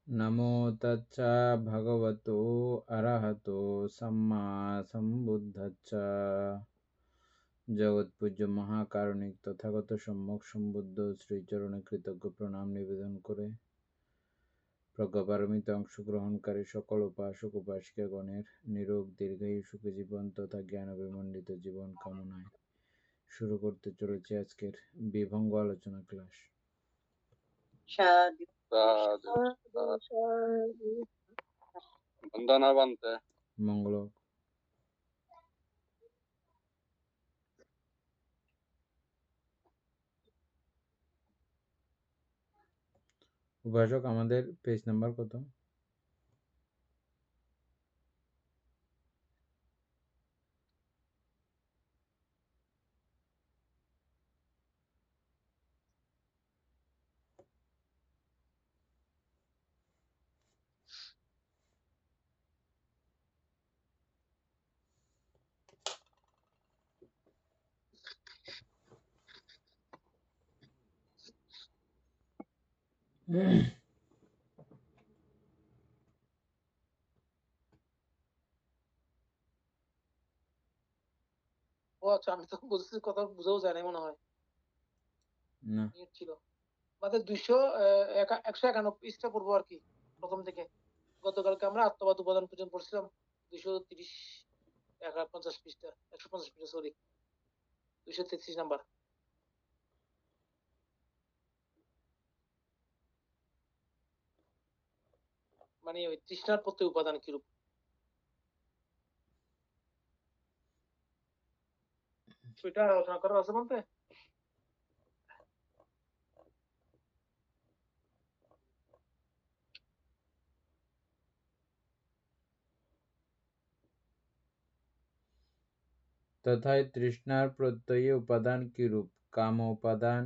নমো তচ্ছা ভগবতো অরহতো সম্মা সম্বুদ্ধচ্ছা। জগৎপূজ্য মহাকারণিক তথাগত সম্যক সম্বুদ্ধ শ্রীচরণে কৃতজ্ঞ প্রণাম নিবেদন করে প্রজ্ঞাপারমিতে অংশগ্রহণকারী সকল উপাসক উপাসিকাগণের নিরোগ দীর্ঘায়ু সুখী জীবন তথা জ্ঞান বিমণ্ডিত জীবন কামনায় শুরু করতে চলেছে আজকের বিভঙ্গ আলোচনা ক্লাস। সাধু বন্দনা বন্তে মঙ্গল। উপাসক আমাদের পেজ নাম্বার কত? ও আচ্ছা, আমি তো বুঝছি, কথা বুঝাও যায় না মনে হয়। না, ছিল আমাদের 151 পৃষ্ঠা পড়বো আর কি প্রথম থেকে। গতকালকে আমরা আত্মবাদ উপাদান পর্যন্ত পড়ছিলাম 230 150 পৃষ্ঠা 150 পৃষ্ঠা, সরি 233 নাম্বার। মানে ওই তৃষ্ণার প্রতি উপাদান কিরূপ। সেটা আলোচনা করার আছে বলতে। তথায় তৃষ্ণার প্রত্যয়ী উপাদান কিরূপ? কাম উপাদান,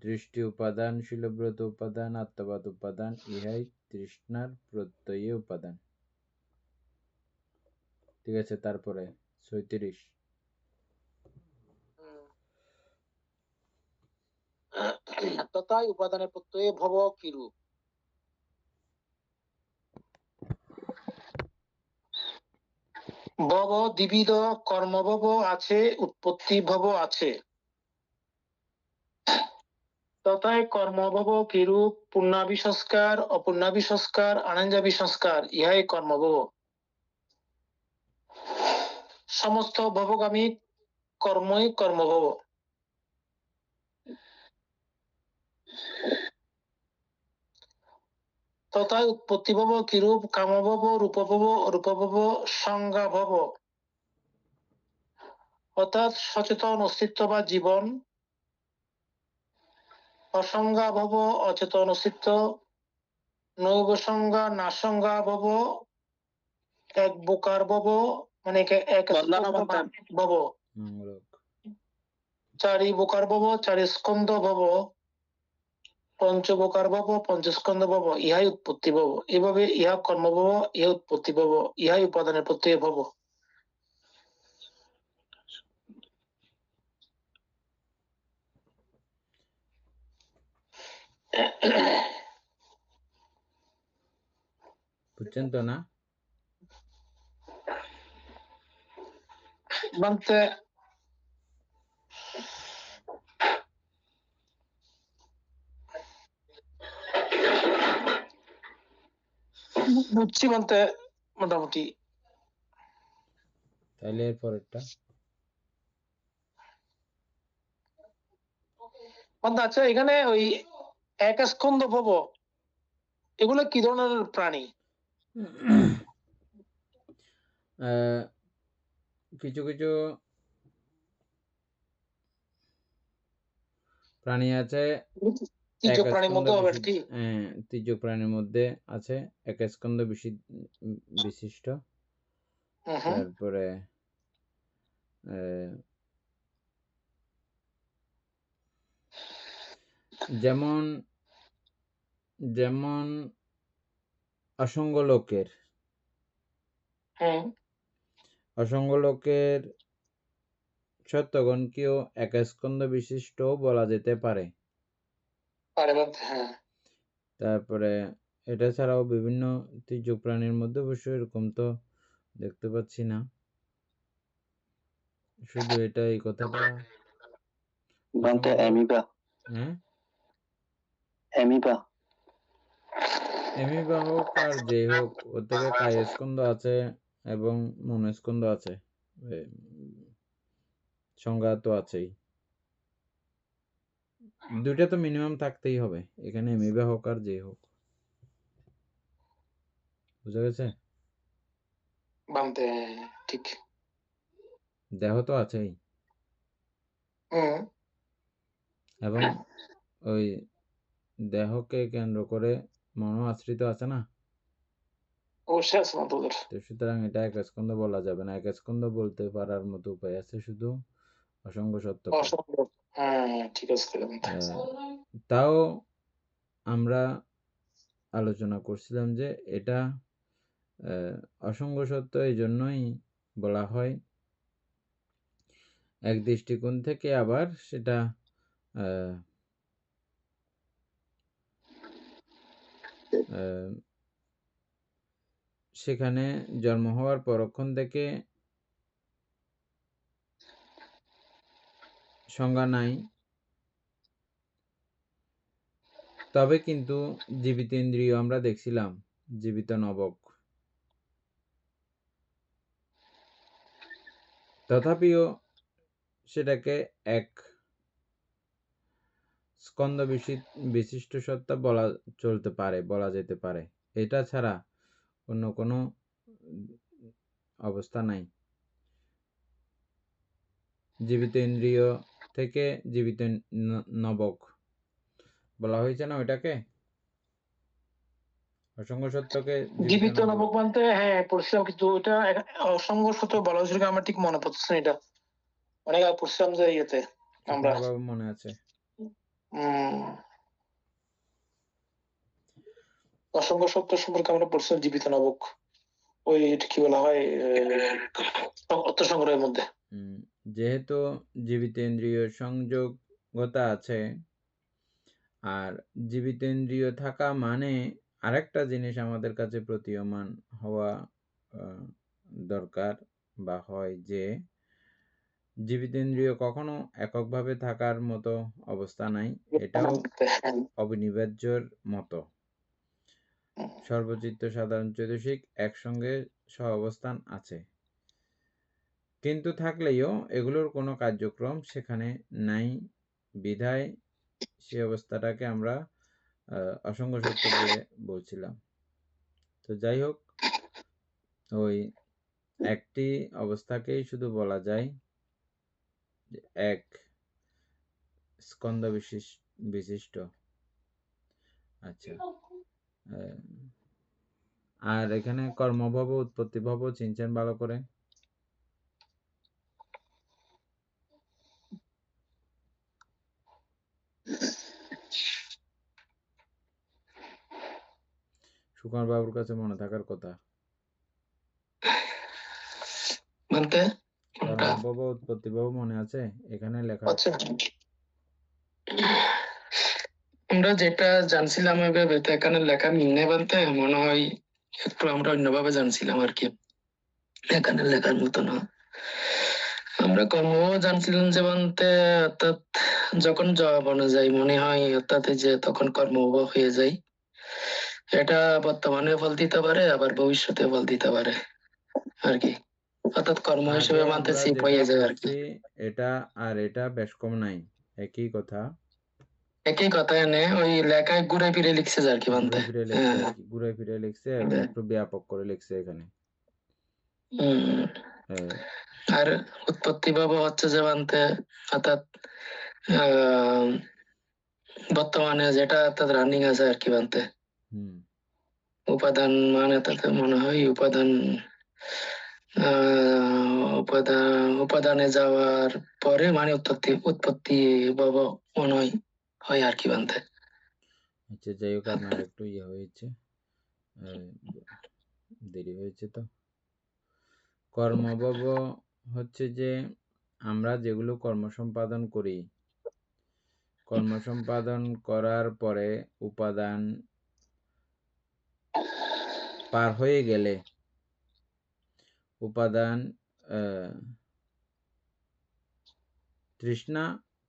দৃষ্টি উপাদান, শিলব্রত উপাদান, আত্মবাদ উপাদান, ইহাই তৃষ্ণার প্রত্যয়ী উপাদান। ঠিক আছে, তারপরে 36। তথায় উপাদানের প্রত্যয়ে ভব কিরূপ? ভব দ্বিবিধ, কর্মভব আছে, উৎপত্তি ভব আছে। তথায় কর্মভব কিরূপ? পুণ্যাভি সংস্কার, অপুণ্যাভি সংস্কার, আনঞ্জাভি সংস্কার, ইহাই কর্মভব। সমস্ত ভবগামী কর্মই কর্মভব। তথায় উৎপত্তি ভব কিরূপ? কামভব, রূপভব, অরূপভব, সংজ্ঞাভব। অর্থাৎ সচেতন অস্তিত্ব বা জীবন, অসংজ্ঞা ভব অচেতন অস্তিত্ব, নৈব সংজ্ঞা নাসংজ্ঞা ভব, এক বোকার ভব মানে এক ভব, চারি বোকার ভব চারি স্কন্ধ ভব, পঞ্চবোকার ভব পঞ্চস্কন্ধ ভব, ইহাই উৎপত্তি ভব। এভাবে ইহা কর্ম ভব, ইহা উৎপত্তি ভব, ইহাই উপাদানের প্রত্যয় ভব। বুঝছেন তো না? বলতে বুঝছি, বলতে মোটামুটি। তাহলে এর পরেরটা আচ্ছা, এখানে ওই এক স্কন্ধ ভব এগুলো কি ধরনের প্রাণী? কিছু কিছু প্রাণী আছে তৃতীয় প্রাণীর মধ্যে হবে কি? তৃতীয় প্রাণীর মধ্যে আছে একস্কন্ধ বিশিষ্ট। তারপরে যেমন যেমন অসঙ্গ লোকের সত্যগণকেও একস্কন্ধ বিশিষ্ট বলা যেতে পারে। তারপরে এটা ছাড়াও বিভিন্ন তির্যক প্রাণীর মধ্যে অবশ্য এরকম তো দেখতে পাচ্ছি না, শুধু এটা এই কথাটা বান্তে অসংখ্য অ্যামিবা হ্যাঁ অ্যামিবা এমিবা হোক আর যেই হোক, ওর থেকে কায়স্কন্দ আছে এবং মনস্কন্দ আছে, এ, সংজ্ঞা তো আছেই, দুইটা তো মিনিমাম থাকতেই হবে এখানে, এমিবা হোক আর যেই হোক। বুঝা গেছে? বামতে ঠিক। দেহ তো আছেই, হুম এবং ওই দেহকে কেন্দ্র করে মনো আশ্রিত আছে না, অবশ্যই আছে না তোদের। তো সুতরাং এটা একস্কন্দ বলা যাবে না। একস্কন্দ বলতে পারার মতো উপায় আছে শুধু অসংখ্য সত্যকে। অসম্ভব। হ্যাঁ ঠিক আছে বামতে। তাও আমরা আলোচনা করছিলাম যে এটা অসংখ্য সত্য এই জন্যই বলা হয়, এক দৃষ্টিকোণ থেকে আবার সেটা আহ, আহ, সেখানে জন্ম হওয়ার পরক্ষণ থেকে সংজ্ঞা নাই, তবে কিন্তু জীবিত ইন্দ্রিয় আমরা দেখছিলাম, জীবিত নবক, তথাপিও সেটাকে এক স্কন্দ বিশিষ্ট সত্তা বলা চলতে পারে, বলা যেতে পারে, এটা ছাড়া অন্য কোনো অবস্থা নাই। জীবিত ইন্দ্রিয় থেকে জীবিত নবক বলা হয়েছে না ওইটাকে, অসংখ্য সত্যকে জীবিত নবক মানতে হ্যাঁ পড়ছিলাম, কিন্তু ওইটা অসংখ্য সত্য বলা হয়েছিল আমার ঠিক মনে পড়ছে না। এটা অনেক আগে পড়ছিলাম যে ইয়েতে আমরা। মনে আছে? অসংখ্য সত্য সম্পর্কে আমরা পড়ছিলাম জীবিত নবক, ওই এটা কি বলা হয় অর্থ সংগ্রহের মধ্যে। যেহেতু জীবিত ইন্দ্রিয় সংযোগতা আছে, আর জীবিত ইন্দ্রিয় থাকা মানে আরেকটা জিনিস আমাদের কাছে প্রতীয়মান হওয়া দরকার বা হয়, যে জীবিত ইন্দ্রিয় কখনো এককভাবে থাকার মতো অবস্থা নাই, এটাও অবিনিবার্যর মতো। সর্বচিত্ত সাধারণ চৈতসিক একসঙ্গে সহাবস্থান আছে, কিন্তু থাকলেও এগুলোর কোনো কার্যক্রম সেখানে নাই, বিধায় সে অবস্থাটাকে আমরা অসংখ্য সত্য বলে বলছিলাম। তো যাই হোক, ওই একটি অবস্থাকেই শুধু বলা যায় যে এক স্কন্দ বিশিষ্ট। আচ্ছা, আর এখানে কর্মভব উৎপত্তিভব চিনছেন ভালো করে? সুকুমার বাবুর কাছে মনে থাকার কথা। বলতে কর্মভব উৎপত্তিভব মনে আছে? এখানে লেখা আছে। আমরা যেটা জানছিলাম এভাবে, তো এখানে লেখা মিলনে বলতে মনে হয় একটু আমরা অন্যভাবে জানছিলাম আর কি, এখানে লেখার মতো না। আমরা কর্ম জানছিলাম যে বলতে অর্থাৎ যখন জবাব অনুযায়ী মনে হয়, অর্থাৎ যে তখন কর্ম হয়ে যায়, এটা বর্তমানে ফল দিতে পারে আবার ভবিষ্যতে ফল দিতে পারে আর কি, অর্থাৎ কর্ম হিসেবে মানতে সিপ হয়ে যায় আর কি। এটা আর এটা বেশ কম নাই, একই কথা, একই কথা এনে ওই লেখায় ঘুরে ফিরে লিখছে আর কি মানতে, ঘুরে ফিরে লিখছে, একটু ব্যাপক করে লিখছে এখানে। আর উৎপত্তি ভাব হচ্ছে যে মানতে অর্থাৎ আহ বর্তমানে যেটা অর্থাৎ রানিং আছে আর কি মানতে, উপাদান মানে তাতে মনে হয় উপাদান উপাদানে যাওয়ার পরে মানে উৎপত্তি ভাব মনে হয় আর কি মানতে। আচ্ছা, যাই হোক, আপনার একটু ইয়ে হয়েছে, দেরি হয়েছে। তো কর্মভব হচ্ছে যে আমরা যেগুলো কর্ম সম্পাদন করি, কর্ম সম্পাদন করার পরে উপাদান পার হয়ে গেলে উপাদান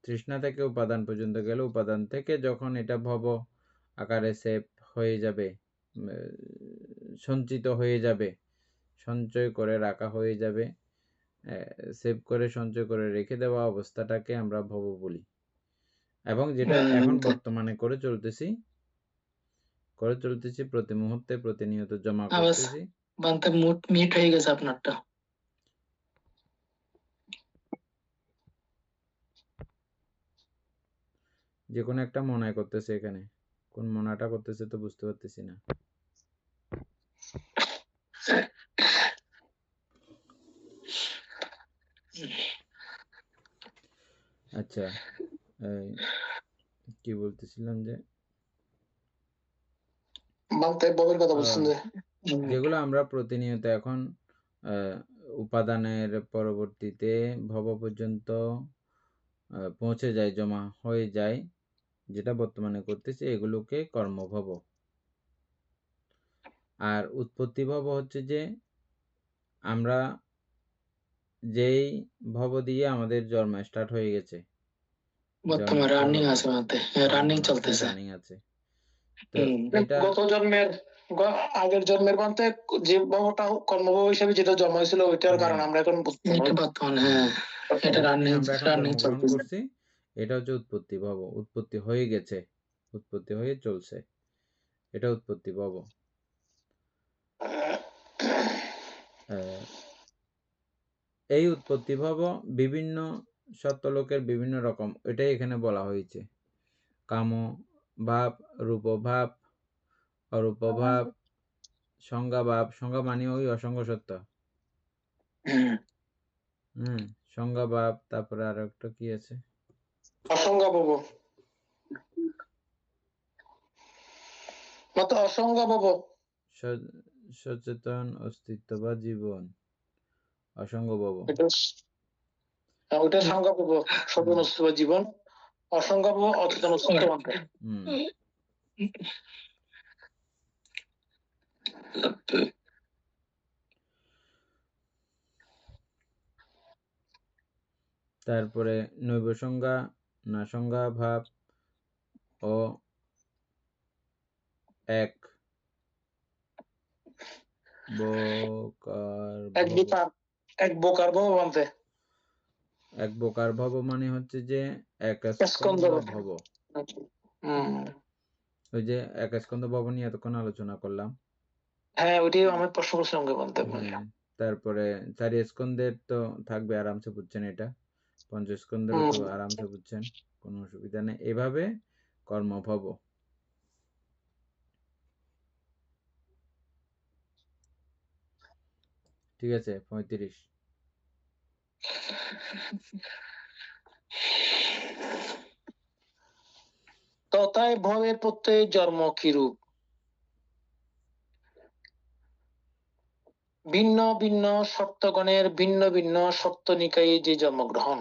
তৃষ্ণা থেকে উপাদান পর্যন্ত গেলে উপাদান থেকে যখন এটা ভব আকারে সেভ হয়ে যাবে, সঞ্চিত হয়ে যাবে, সঞ্চয় করে রাখা হয়ে যাবে, সেভ করে সঞ্চয় করে রেখে দেওয়া অবস্থাটাকে আমরা ভব বলি। এবং যেটা এখন বর্তমানে করে চলতেছি প্রতি মুহূর্তে প্রতিনিয়ত জমা করতেছি। মিট হয়ে গেছে আপনারটা। যে কোনো একটা মনায় করতেছে, এখানে কোন মনাটা করতেছে তো বুঝতে পারতেছি না। আচ্ছা, কি বলতেছিলাম যে যেগুলো আমরা প্রতিনিয়ত এখন উপাদানের পরবর্তীতে ভব পর্যন্ত পৌঁছে যায়, জমা হয়ে যায়, যেটা বর্তমানে করতেছে, এগুলোকে কর্মভব। আর উৎপত্তি ভব হচ্ছে যে আমরা যেই ভব দিয়ে আমাদের জন্ম স্টার্ট হয়ে গেছে, বর্তমানে রানিং আছে, রানিং চলতেছে, রানিং আছে। তো এটা গত জন্মের আগের জন্মের বলতে যে ভবটা কর্মভব হিসেবে যেটা জন্ম হয়েছিল ওইটার কারণে আমরা এখন বর্তমানে এটা রানিং চলতেছে। করছি, এটা হচ্ছে উৎপত্তি ভব। উৎপত্তি হয়ে গেছে, উৎপত্তি হয়ে চলছে, এটা উৎপত্তি ভব। এই উৎপত্তি ভব বিভিন্ন সত্যলোকের বিভিন্ন রকম, এটাই এখানে বলা হয়েছে। কাম ভাব, রূপ ভাব, অরূপ ভাব, সংজ্ঞা ভাব। সংজ্ঞা মানে ওই অসঙ্গ সত্য। সংজ্ঞা ভাব। তারপরে আর একটা কি আছে, অসংজ্ঞা ভব, অসংজ্ঞা ভব, সচেতন অস্তিত্ব বা জীবন, অসঙ্গ ভব। ওইটা সংজ্ঞা ভব, সচেতন অস্তিত্ব বা জীবন। অসংজ্ঞা ভব অচেতন অস্তিত্ব মানতে। তারপরে নৈব সংজ্ঞা, না সংজ্ঞা ভাব ও এক বোকার ভব মানতে। এক বোকার ভব মানে হচ্ছে যে এক স্কন্ধ ভব। ওই যে এক স্কন্ধ ভব নিয়ে এতক্ষণ আলোচনা করলাম। হ্যাঁ, ওইটাই আমার প্রশ্ন সঙ্গে বলতে। তারপরে চারি স্কন্ধের তো থাকবে, আরামসে বুঝছেন। এটা পঞ্চস্কন্ধের তো আরামসে বুঝছেন, কোনো অসুবিধা নেই। এভাবে কর্মভব। ঠিক আছে, 35। তথায় ভবের প্রত্যয় জন্ম কিরূপ? ভিন্ন ভিন্ন সপ্তগণের ভিন্ন ভিন্ন সপ্তনিকায়ে যে জন্মগ্রহণ,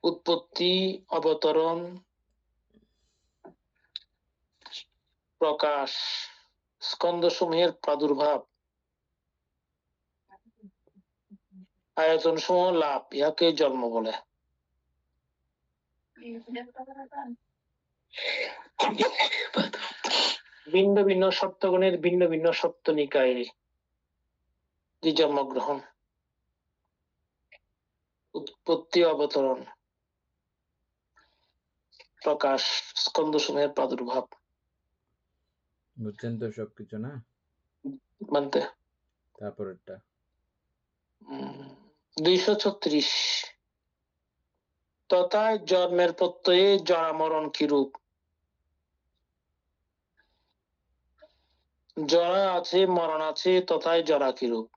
উৎপত্তি, অবতরণ, প্রকাশ, স্কন্ধসমূহের প্রাদুর্ভাব, আয়তন সমূহ লাভ, ইহাকে জন্ম বলে। ভিন্ন ভিন্ন সপ্তগণের ভিন্ন ভিন্ন সপ্তনিকায়ে যে জন্মগ্রহণ, উৎপত্তি, অবতরণ, প্রকাশ, স্কন্ধসমূহের প্রাদুর্ভাব। বুঝছেন তো সবকিছু না? মানতে। তারপরেরটা 236। তথায় জন্মের প্রত্যয়ে জরা মরণ কিরূপ? জরা আছে, মরণ আছে, তথায় জরা কিরূপ?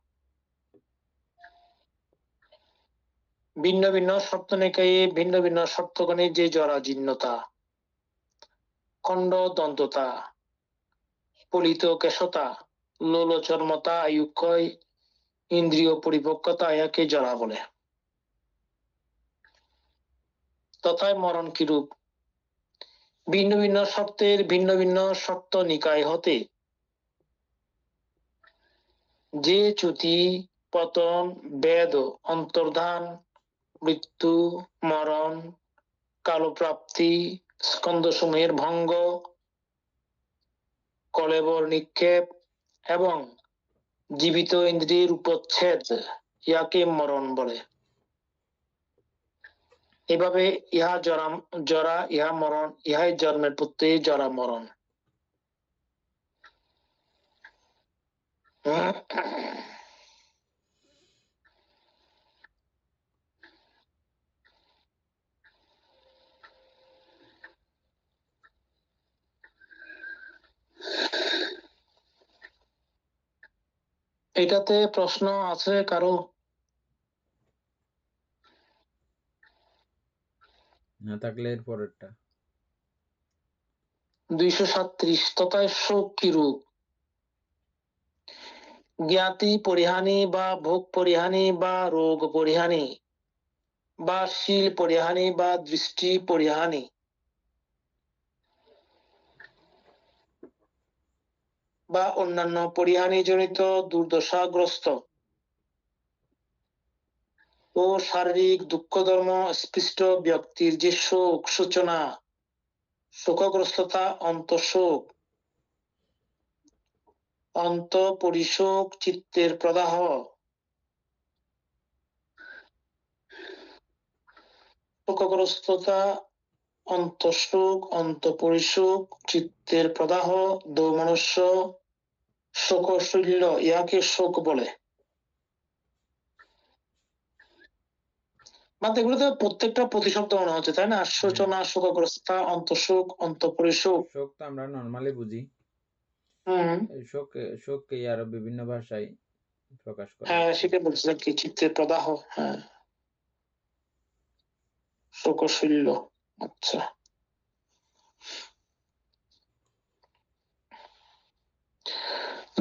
ভিন্ন ভিন্ন সপ্তনিকায়ে ভিন্ন ভিন্ন সপ্তগণে যে জরা জীর্ণতা, খণ্ড দন্ততা, পলিত কেশতা, লোলচর্মতা, আয়ুক্ষয়, ইন্দ্রিয় পরিপক্কতা, ইহাকে জরা বলে। তথায় মরণ কিরূপ? ভিন্ন ভিন্ন শর্তের ভিন্ন ভিন্ন শর্ত নিকায় হতে যে চ্যুতি, পতন, বেদ, অন্তর্ধান, মৃত্যু, মরণ, কালপ্রাপ্তি, স্কন্ধসমূহের ভঙ্গ, কলেবর নিক্ষেপ এবং জীবিত ইন্দ্রিয়ের উপচ্ছেদ ইহাকে মরণ বলে। এভাবে ইহা জরা ইহা মরণ, ইহাই জন্মের প্রত্যয়ে জরা মরণ। এটাতে প্রশ্ন আছে কারো? না থাকলে এর পরেরটা 237 তথায় শোক কি রূপ? জ্ঞাতি পরিহানি বা ভোগ পরিহানি বা রোগ পরিহানি বা শীল পরিহানি বা দৃষ্টি পরিহানি বা অন্যান্য পরিহানি জনিত দুর্দশাগ্রস্ত ও শারীরিক দুঃখধর্ম স্পৃষ্ট ব্যক্তির যে শোক, সূচনা, শোকগ্রস্ততা, অন্তঃশোক, অন্তঃপরিশোক, চিত্তের প্রদাহ, শোকগ্রস্ততা, অন্তঃশোক, অন্তঃপরিশোক, চিত্তের প্রদাহ, দৌমনস্য, শোকশৈল্য ইহাকে শোক বলে। মানে এগুলোতে প্রত্যেকটা প্রতিশব্দ মনে হচ্ছে, তাই না? সূচনা, শোকগ্রস্ততা, অন্তঃশোক, অন্তঃপরিশোক। শোক তো আমরা নরমালি বুঝি। শোককে আরো বিভিন্ন ভাষায় প্রকাশ করে। হ্যাঁ, সেটা বলছিলাম কি, চিত্তের প্রদাহ। হ্যাঁ, শোকশৈল্য। আচ্ছা,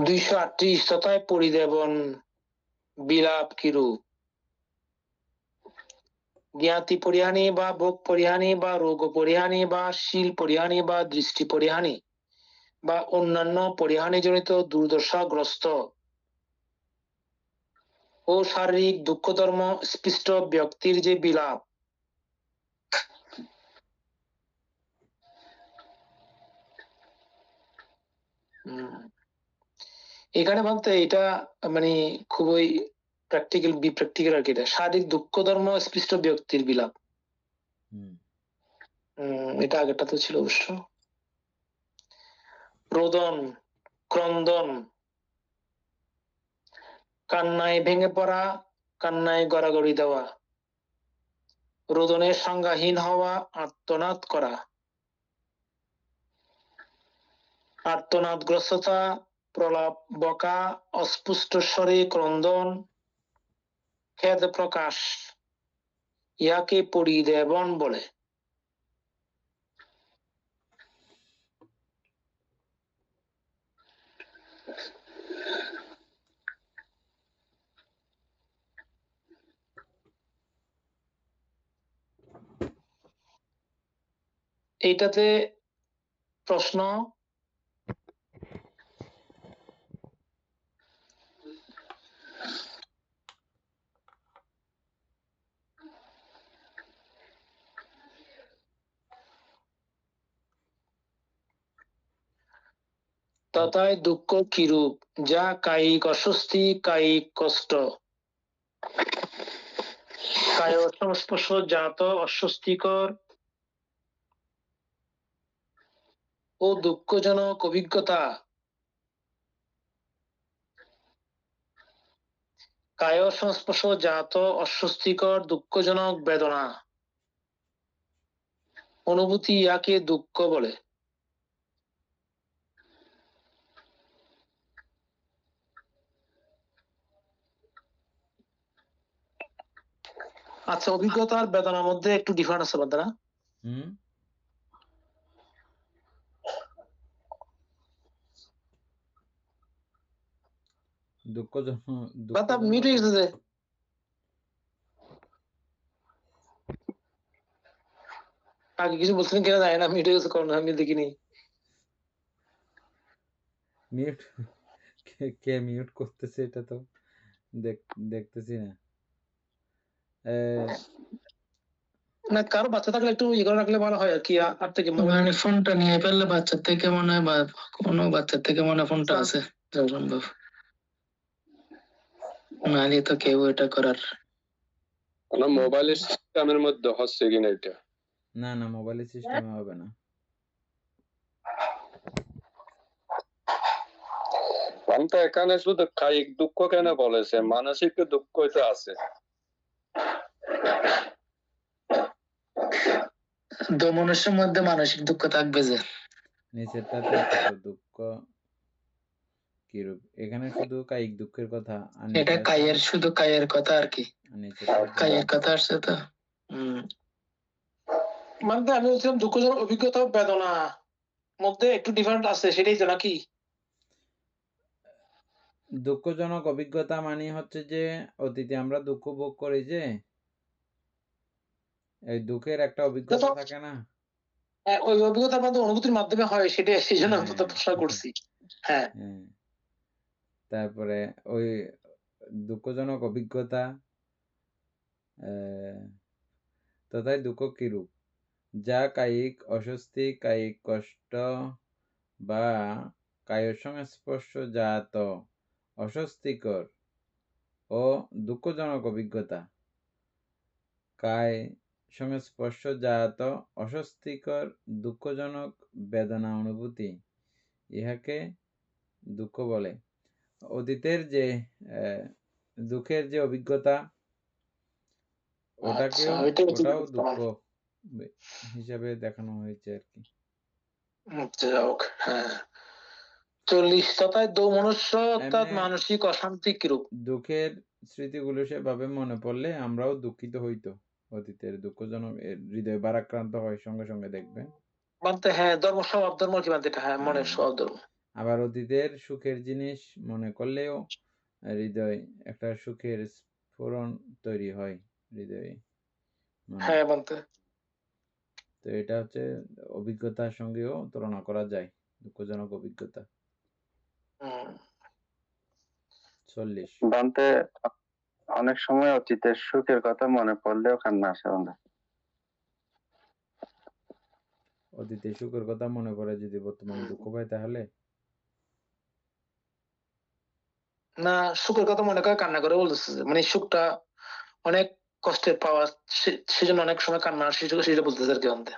238 তথায় পরিদেবন বিলাপ কিরূপ? জ্ঞাতি পরিহানি বা ভোগ পরিহানি বা রোগ পরিহানি বা শীল পরিহানি বা দৃষ্টি পরিহানি বা অন্যান্য পরিহানি জনিত দুর্দশাগ্রস্ত ও শারীরিক দুঃখধর্ম স্পৃষ্ট ব্যক্তির যে বিলাপ, এখানে বলতে এটা মানে খুবই প্র্যাকটিক্যাল আর কি। এটা শারীরিক দুঃখধর্ম স্পৃষ্ট ব্যক্তির বিলাপ। এটা আগেরটা তো ছিল অবশ্য। রোদন, ক্রন্দন, কান্নায় ভেঙে পড়া, কান্নায় গড়াগড়ি দেওয়া, রোদনের সংজ্ঞাহীন হওয়া, আর্তনাদ করা, আর্তনাদগ্রস্ততা, প্রলাপ বকা, অস্পষ্ট স্বরে ক্রন্দন, খেদ প্রকাশ ইহাকে পরিদেবন বলে। এইটাতে প্রশ্ন তথায় দুঃখ কিরূপ? যা কায়িক অস্বস্তি, কায়িক কষ্ট, কায় সংস্পর্শ জাত অস্বস্তিকর ও দুঃখজনক অভিজ্ঞতা, কায় সংস্পর্শ জাত অস্বস্তিকর দুঃখজনক বেদনা, অনুভূতি ইহাকে দুঃখ বলে। আচ্ছা, অভিজ্ঞতার বেদনার মধ্যে একটু ডিফারেন্স আছে বাদ না? আগে কিছু বলছিলেন কিনা জানি না, মিউট হয়ে গেছে কারণ আমি দেখিনি। মিউট কে মিউট করতেছে এটা তো দেখতেছি না। না কারো বাচ্চা থাকলে একটু ইয়ে করে রাখলে ভালো হয় আর কি, আর থেকে মানে ফোনটা নিয়ে ফেললে বাচ্চার থেকে মনে হয়, বা কোনো বাচ্চার থেকে মনে হয় ফোনটা আছে যা সম্ভব, নাহলে তো কেউ এটা করার। না মোবাইলের সিস্টেমের মধ্যে হচ্ছে কিনা এটা? না না, মোবাইলের সিস্টেমে হবে না। তো এখানে শুধু কায়িক দুঃখ কেন বলেছে, মানসিক দুঃখ তো আছে। মনুষ্যের মধ্যে মানসিক দুঃখ থাকবে যে, নিচেরটাতে আছে তো দুঃখ কিরূপ, এখানে শুধু কায়িক দুঃখের কথা। আর এটা নিচে কায়ের, শুধু কায়ের কথা আর কি, নিচেরটা কায়ের কথা আসছে তো। মানে আমি বলছিলাম দুঃখজনক অভিজ্ঞতা ও বেদনা মধ্যে একটু ডিফারেন্ট আছে, সেটাই তো নাকি? দুঃখজনক অভিজ্ঞতা মানে হচ্ছে যে অতীতে আমরা দুঃখ ভোগ করি, যে এই দুঃখের একটা অভিজ্ঞতা থাকে না, ওই অভিজ্ঞতা আমাদের অনুভূতির মাধ্যমে হয়, সেটাই সেই জন্য আমি প্রশ্ন করছি। হ্যাঁ, তারপরে ওই দুঃখজনক অভিজ্ঞতা তথায় দুঃখ কিরূপ, যা কায়িক অস্বস্তি, কায়িক কষ্ট বা কায় সংস্পর্শ জাত অস্বস্তিকর ও দুঃখজনক অভিজ্ঞতা। কায় সংস্পর্শ জাত অস্বস্তিকর দুঃখজনক বেদনা অনুভূতি, ইহাকে দুঃখ বলে। অতীতের যে দুঃখের যে অভিজ্ঞতা, ওটাও দুঃখ হিসাবে দেখানো হয়েছে আর কি। হ্যাঁ 40 তথায় দোমনুষ্য অর্থাৎ মানসিক অশান্তি কিরূপ? দুঃখের স্মৃতিগুলো সেভাবে মনে পড়লে আমরাও দুঃখিত হইতো। অতীতের দুঃখজনক হৃদয় ভারাক্রান্ত হয় সঙ্গে সঙ্গে দেখবেন। মানতে হ্যাঁ, ধর্ম স্বভাব ধর্ম কি মানতে, এটা হ্যাঁ মনের স্বভাব ধর্ম। আবার অতীতের সুখের জিনিস মনে করলেও হৃদয় একটা সুখের স্ফুরণ তৈরি হয় হৃদয়ে। হ্যাঁ মানতে। তো এটা হচ্ছে অভিজ্ঞতার সঙ্গেও তুলনা করা যায়, দুঃখজনক অভিজ্ঞতা। 40 বানতে অনেক সময় অতীতের সুখের কথা মনে পড়লেও কান্না আসে আমাদের। অতীতের সুখের কথা মনে পড়ে যদি বর্তমানে দুঃখ পায় তাহলে না, সুখের কথা মনে করে কান্না করে বলতেছে, মানে সুখটা অনেক কষ্টের পাওয়া, সেজন্য অনেক সময় কান্না আসে, সেটা বলতেছে আর কি। অন্তে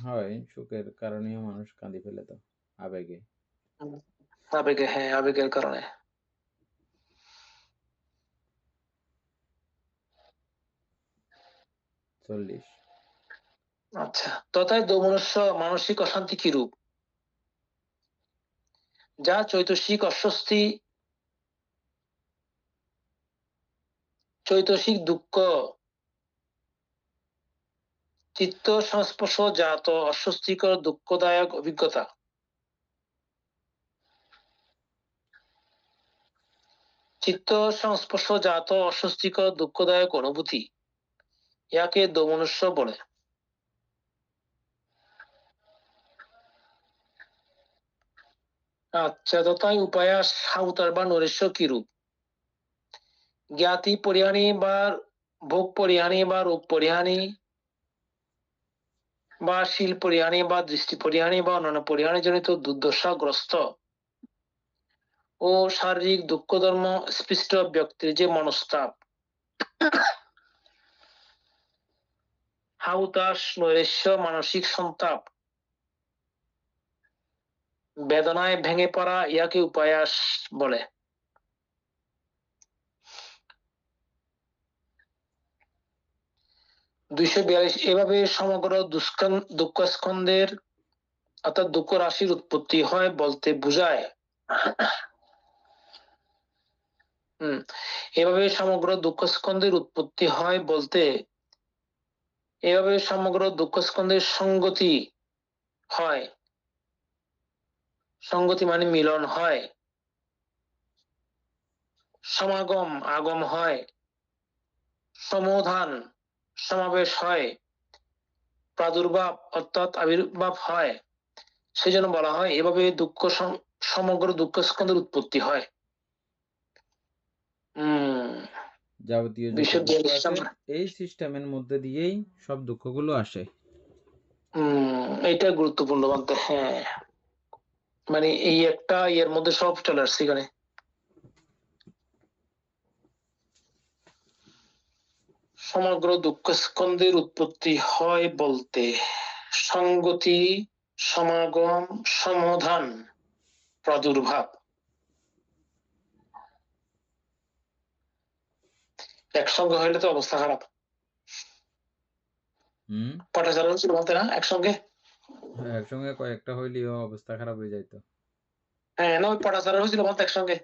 হয় সুখের কারণেও মানুষ কাঁদি ফেলে তো আবেগে। আবেগে, হ্যাঁ আবেগের কারণে। আচ্ছা, তথায় দোমনস্য মানসিক অশান্তি কিরূপ? যা চৈতসিক অস্বস্তি, চৈতসিক দুঃখ, চিত্ত সংস্পর্শ জাত অস্বস্তিকর দুঃখদায়ক অভিজ্ঞতা। চিত্ত সংস্পর্শ জাত অস্বস্তিকর দুঃখদায়ক অনুভূতি, ইয়াকে দোমনস্য বলে। আচ্ছা, তথায় উপায়াস সাউতার বা নৈরাশ্য কিরূপ? জ্ঞাতি পরিহানি বা ভোগ পরিহানি বা রোগ পরিহানি বা শিল পরিহানি বা দৃষ্টি পরিহানি বা অন্যান্য পরিহানি জনিত দুর্দশাগ্রস্ত ও শারীরিক দুঃখ ধর্ম স্পৃষ্ট ব্যক্তির যে মনস্তাপ, হাউতাস নৈরাশ্য মানসিক সন্তাপ, বেদনায় ভেঙে পড়া, ইয়াকে উপায়াস বলে। এভাবে সমগ্র দুঃখ স্কন্ধের অর্থাৎ দুঃখ রাশির উৎপত্তি হয় বলতে বুঝায়। এভাবে সমগ্র দুঃখ স্কন্ধের উৎপত্তি হয় বলতে, এভাবে সমগ্র দুঃখ স্কন্ধের সঙ্গতি হয়, সঙ্গতি মানে মিলন হয়, সমাগম আগম হয়, সমধান সমাবেশ হয়, প্রাদুর্ভাব অর্থাৎ আবির্ভাব হয়, সেজন্য বলা হয় এভাবে সমগ্র দুঃখ স্কন্ধের উৎপত্তি হয়। যাবতীয় যত বিশুদ্ধ দুঃখ আছে ইসলাম। এই সিস্টেমের মধ্যে দিয়েই সব দুঃখগুলো আসে। এটা গুরুত্বপূর্ণ বলতে, হ্যাঁ, মানে এই একটা এর মধ্যে সব চলে আসছে এখানে। সমগ্র দুঃখ স্কন্ধের উৎপত্তি হয় বলতে সংগতি, সমাগম, সমাধান, প্রাদুর্ভাব। একসঙ্গে হইলে তো অবস্থা খারাপ। পটাচার হচ্ছিল বলতে না একসঙ্গে, একসঙ্গে কয়েকটা হইলেও অবস্থা খারাপ হয়ে যাইতো। হ্যাঁ না, ওই পটাচার হয়েছিল বলতে একসঙ্গে,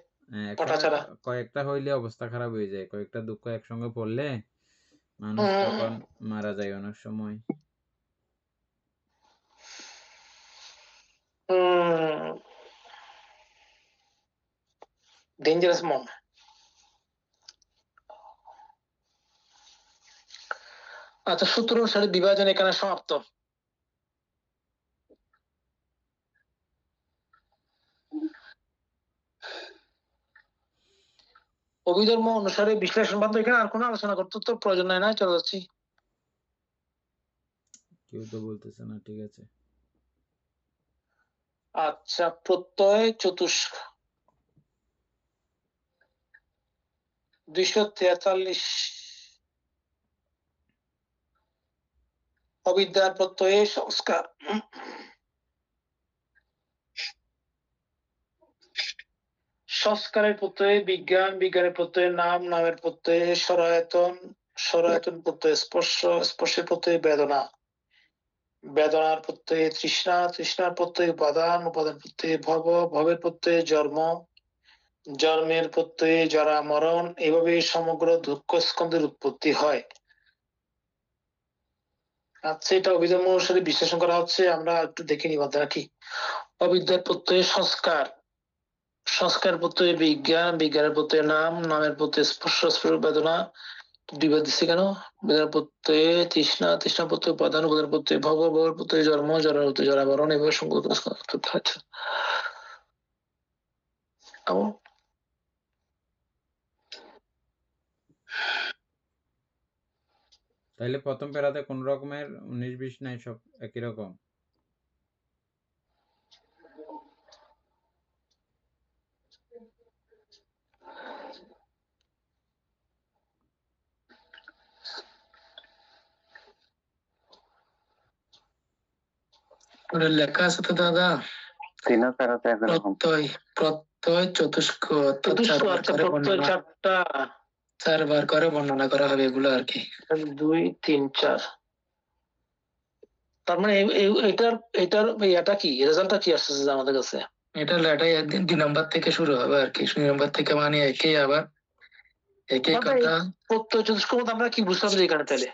পটাচারা কয়েকটা হইলে অবস্থা খারাপ হয়ে যায়। কয়েকটা দুঃখ একসঙ্গে পড়লে মানুষ তখন মারা যায় অনেক সময়। ডেঞ্জারাস মন। আচ্ছা, সূত্র অনুসারে বিভাজন এখানে সমাপ্ত। অভিধর্ম অনুসারে বিশ্লেষণ বাদ এখানে আর কোনো আলোচনা করতে তো প্রয়োজন নাই, না চলে যাচ্ছি। কেউ তো বলতেছে না, ঠিক আছে। আচ্ছা, প্রত্যয় চতুষ্ক 243। অবিদ্যার প্রত্যয়ে সংস্কার। সংস্কারের প্রত্যয়ে বিজ্ঞান, বিজ্ঞানের প্রত্যয়ে নাম, নামের প্রত্যয়ে সরায়তন, সরায়তন প্রত্যয়ে স্পর্শ, স্পর্শের প্রত্যয়ে বেদনা, বেদনার প্রত্যয়ে তৃষ্ণা, তৃষ্ণার প্রত্যয়ে উপাদান, উপাদান প্রত্যয়ে ভব, ভবের প্রত্যয়ে জন্ম, জন্মের প্রত্যয়ে জরা মরণ। এভাবে সমগ্র দুঃখ স্কন্ধের উৎপত্তি হয়। আচ্ছা, এটা অভিধর্ম অনুসারে বিশ্লেষণ করা হচ্ছে, আমরা একটু দেখে নিব নাকি। অবিদ্যার প্রত্যয়ে সংস্কার, সংস্কার প্রত্যয়ে বিজ্ঞান, বিজ্ঞানের প্রত্যয়ে নাম, নামের প্রত্যয়ে স্পর্শ, স্পর্শ বেদনা, দুইবার দিচ্ছে কেন? বেদনার প্রত্যয়ে তৃষ্ণা, তৃষ্ণা প্রত্যয়ে উপাদান, উপাদান প্রত্যয়ে ভব, ভবের প্রত্যয়ে জন্ম, জন্মের প্রত্যয়ে জরা মরণ। এভাবে সংগত। আচ্ছা, তাইলে প্রথম প্যারাতে কোন রকমের 19-20 নাই, সব একই রকম। লেখা আছে তো দাদা, তিনও প্যারাতে একরকম। প্রত্যয় চতুষ্ক, প্রত্যয় চারটা, 4 বার করে বর্ণনা করা হবে এগুলো আর কি। 2, 3, 4। তার মানে এটার এটার এটা কি রেজাল্টটা কি আসছে আমাদের কাছে? এটা লেটাই 2 নম্বর থেকে শুরু হবে আর কি। 2 নম্বর থেকে মানে একই, আবার একই কথা। প্রত্যয় চতুষ্ক মধ্যে আমরা কি বুঝলাম যে এখানে তাহলে?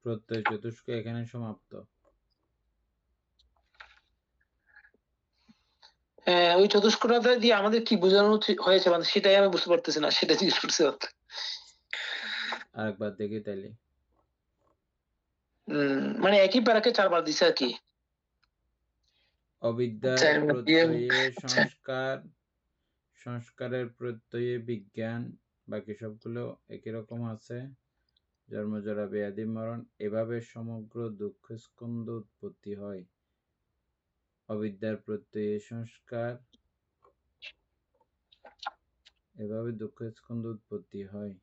প্রত্যয় চতুষ্ক এখানে সমাপ্ত। ওই চতুষ্কটা দিয়ে আমাদের কি বোঝানো হয়েছে মানে সেটাই আমি বুঝতে পারতেছি না, সেটা জিজ্ঞেস করছি। আরেকবার দেখি তাইলে। মানে একই প্যারাকে 4 বার দিছে আর কি। অবিদ্যার প্রত্যয়ে সংস্কার, সংস্কারের প্রত্যয়ে বিজ্ঞান, বাকি সবগুলো একই রকম আছে। জন্ম জরা ব্যাধি মরণ, এভাবে সমগ্র দুঃখ স্কন্ধ উৎপত্তি হয়। অবিদ্যার প্রত্যয়ে সংস্কার, এভাবে দুঃখ স্কন্ধ উৎপত্তি হয়।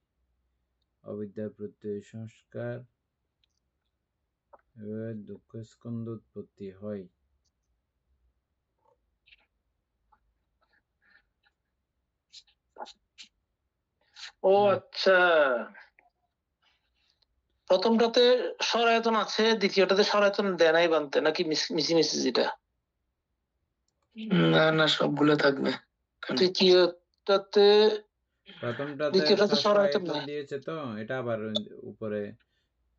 অবিদ্যার প্রত্যয়ে সংস্কার, এভাবে দুঃখ স্কন্ধ উৎপত্তি হয়। ও আচ্ছা, প্রথমটাতে সরায়তন আছে, দ্বিতীয়টাতে সরায়তন দেয় নাই বানতে, নাকি মিশি মিশি যেটা? না না, সবগুলো থাকবে। তৃতীয়টাতে, প্রথমটাতে দ্বিতীয়টাতে সরায়তন সরায়তন নাই। দিয়েছে তো, এটা আবার উপরে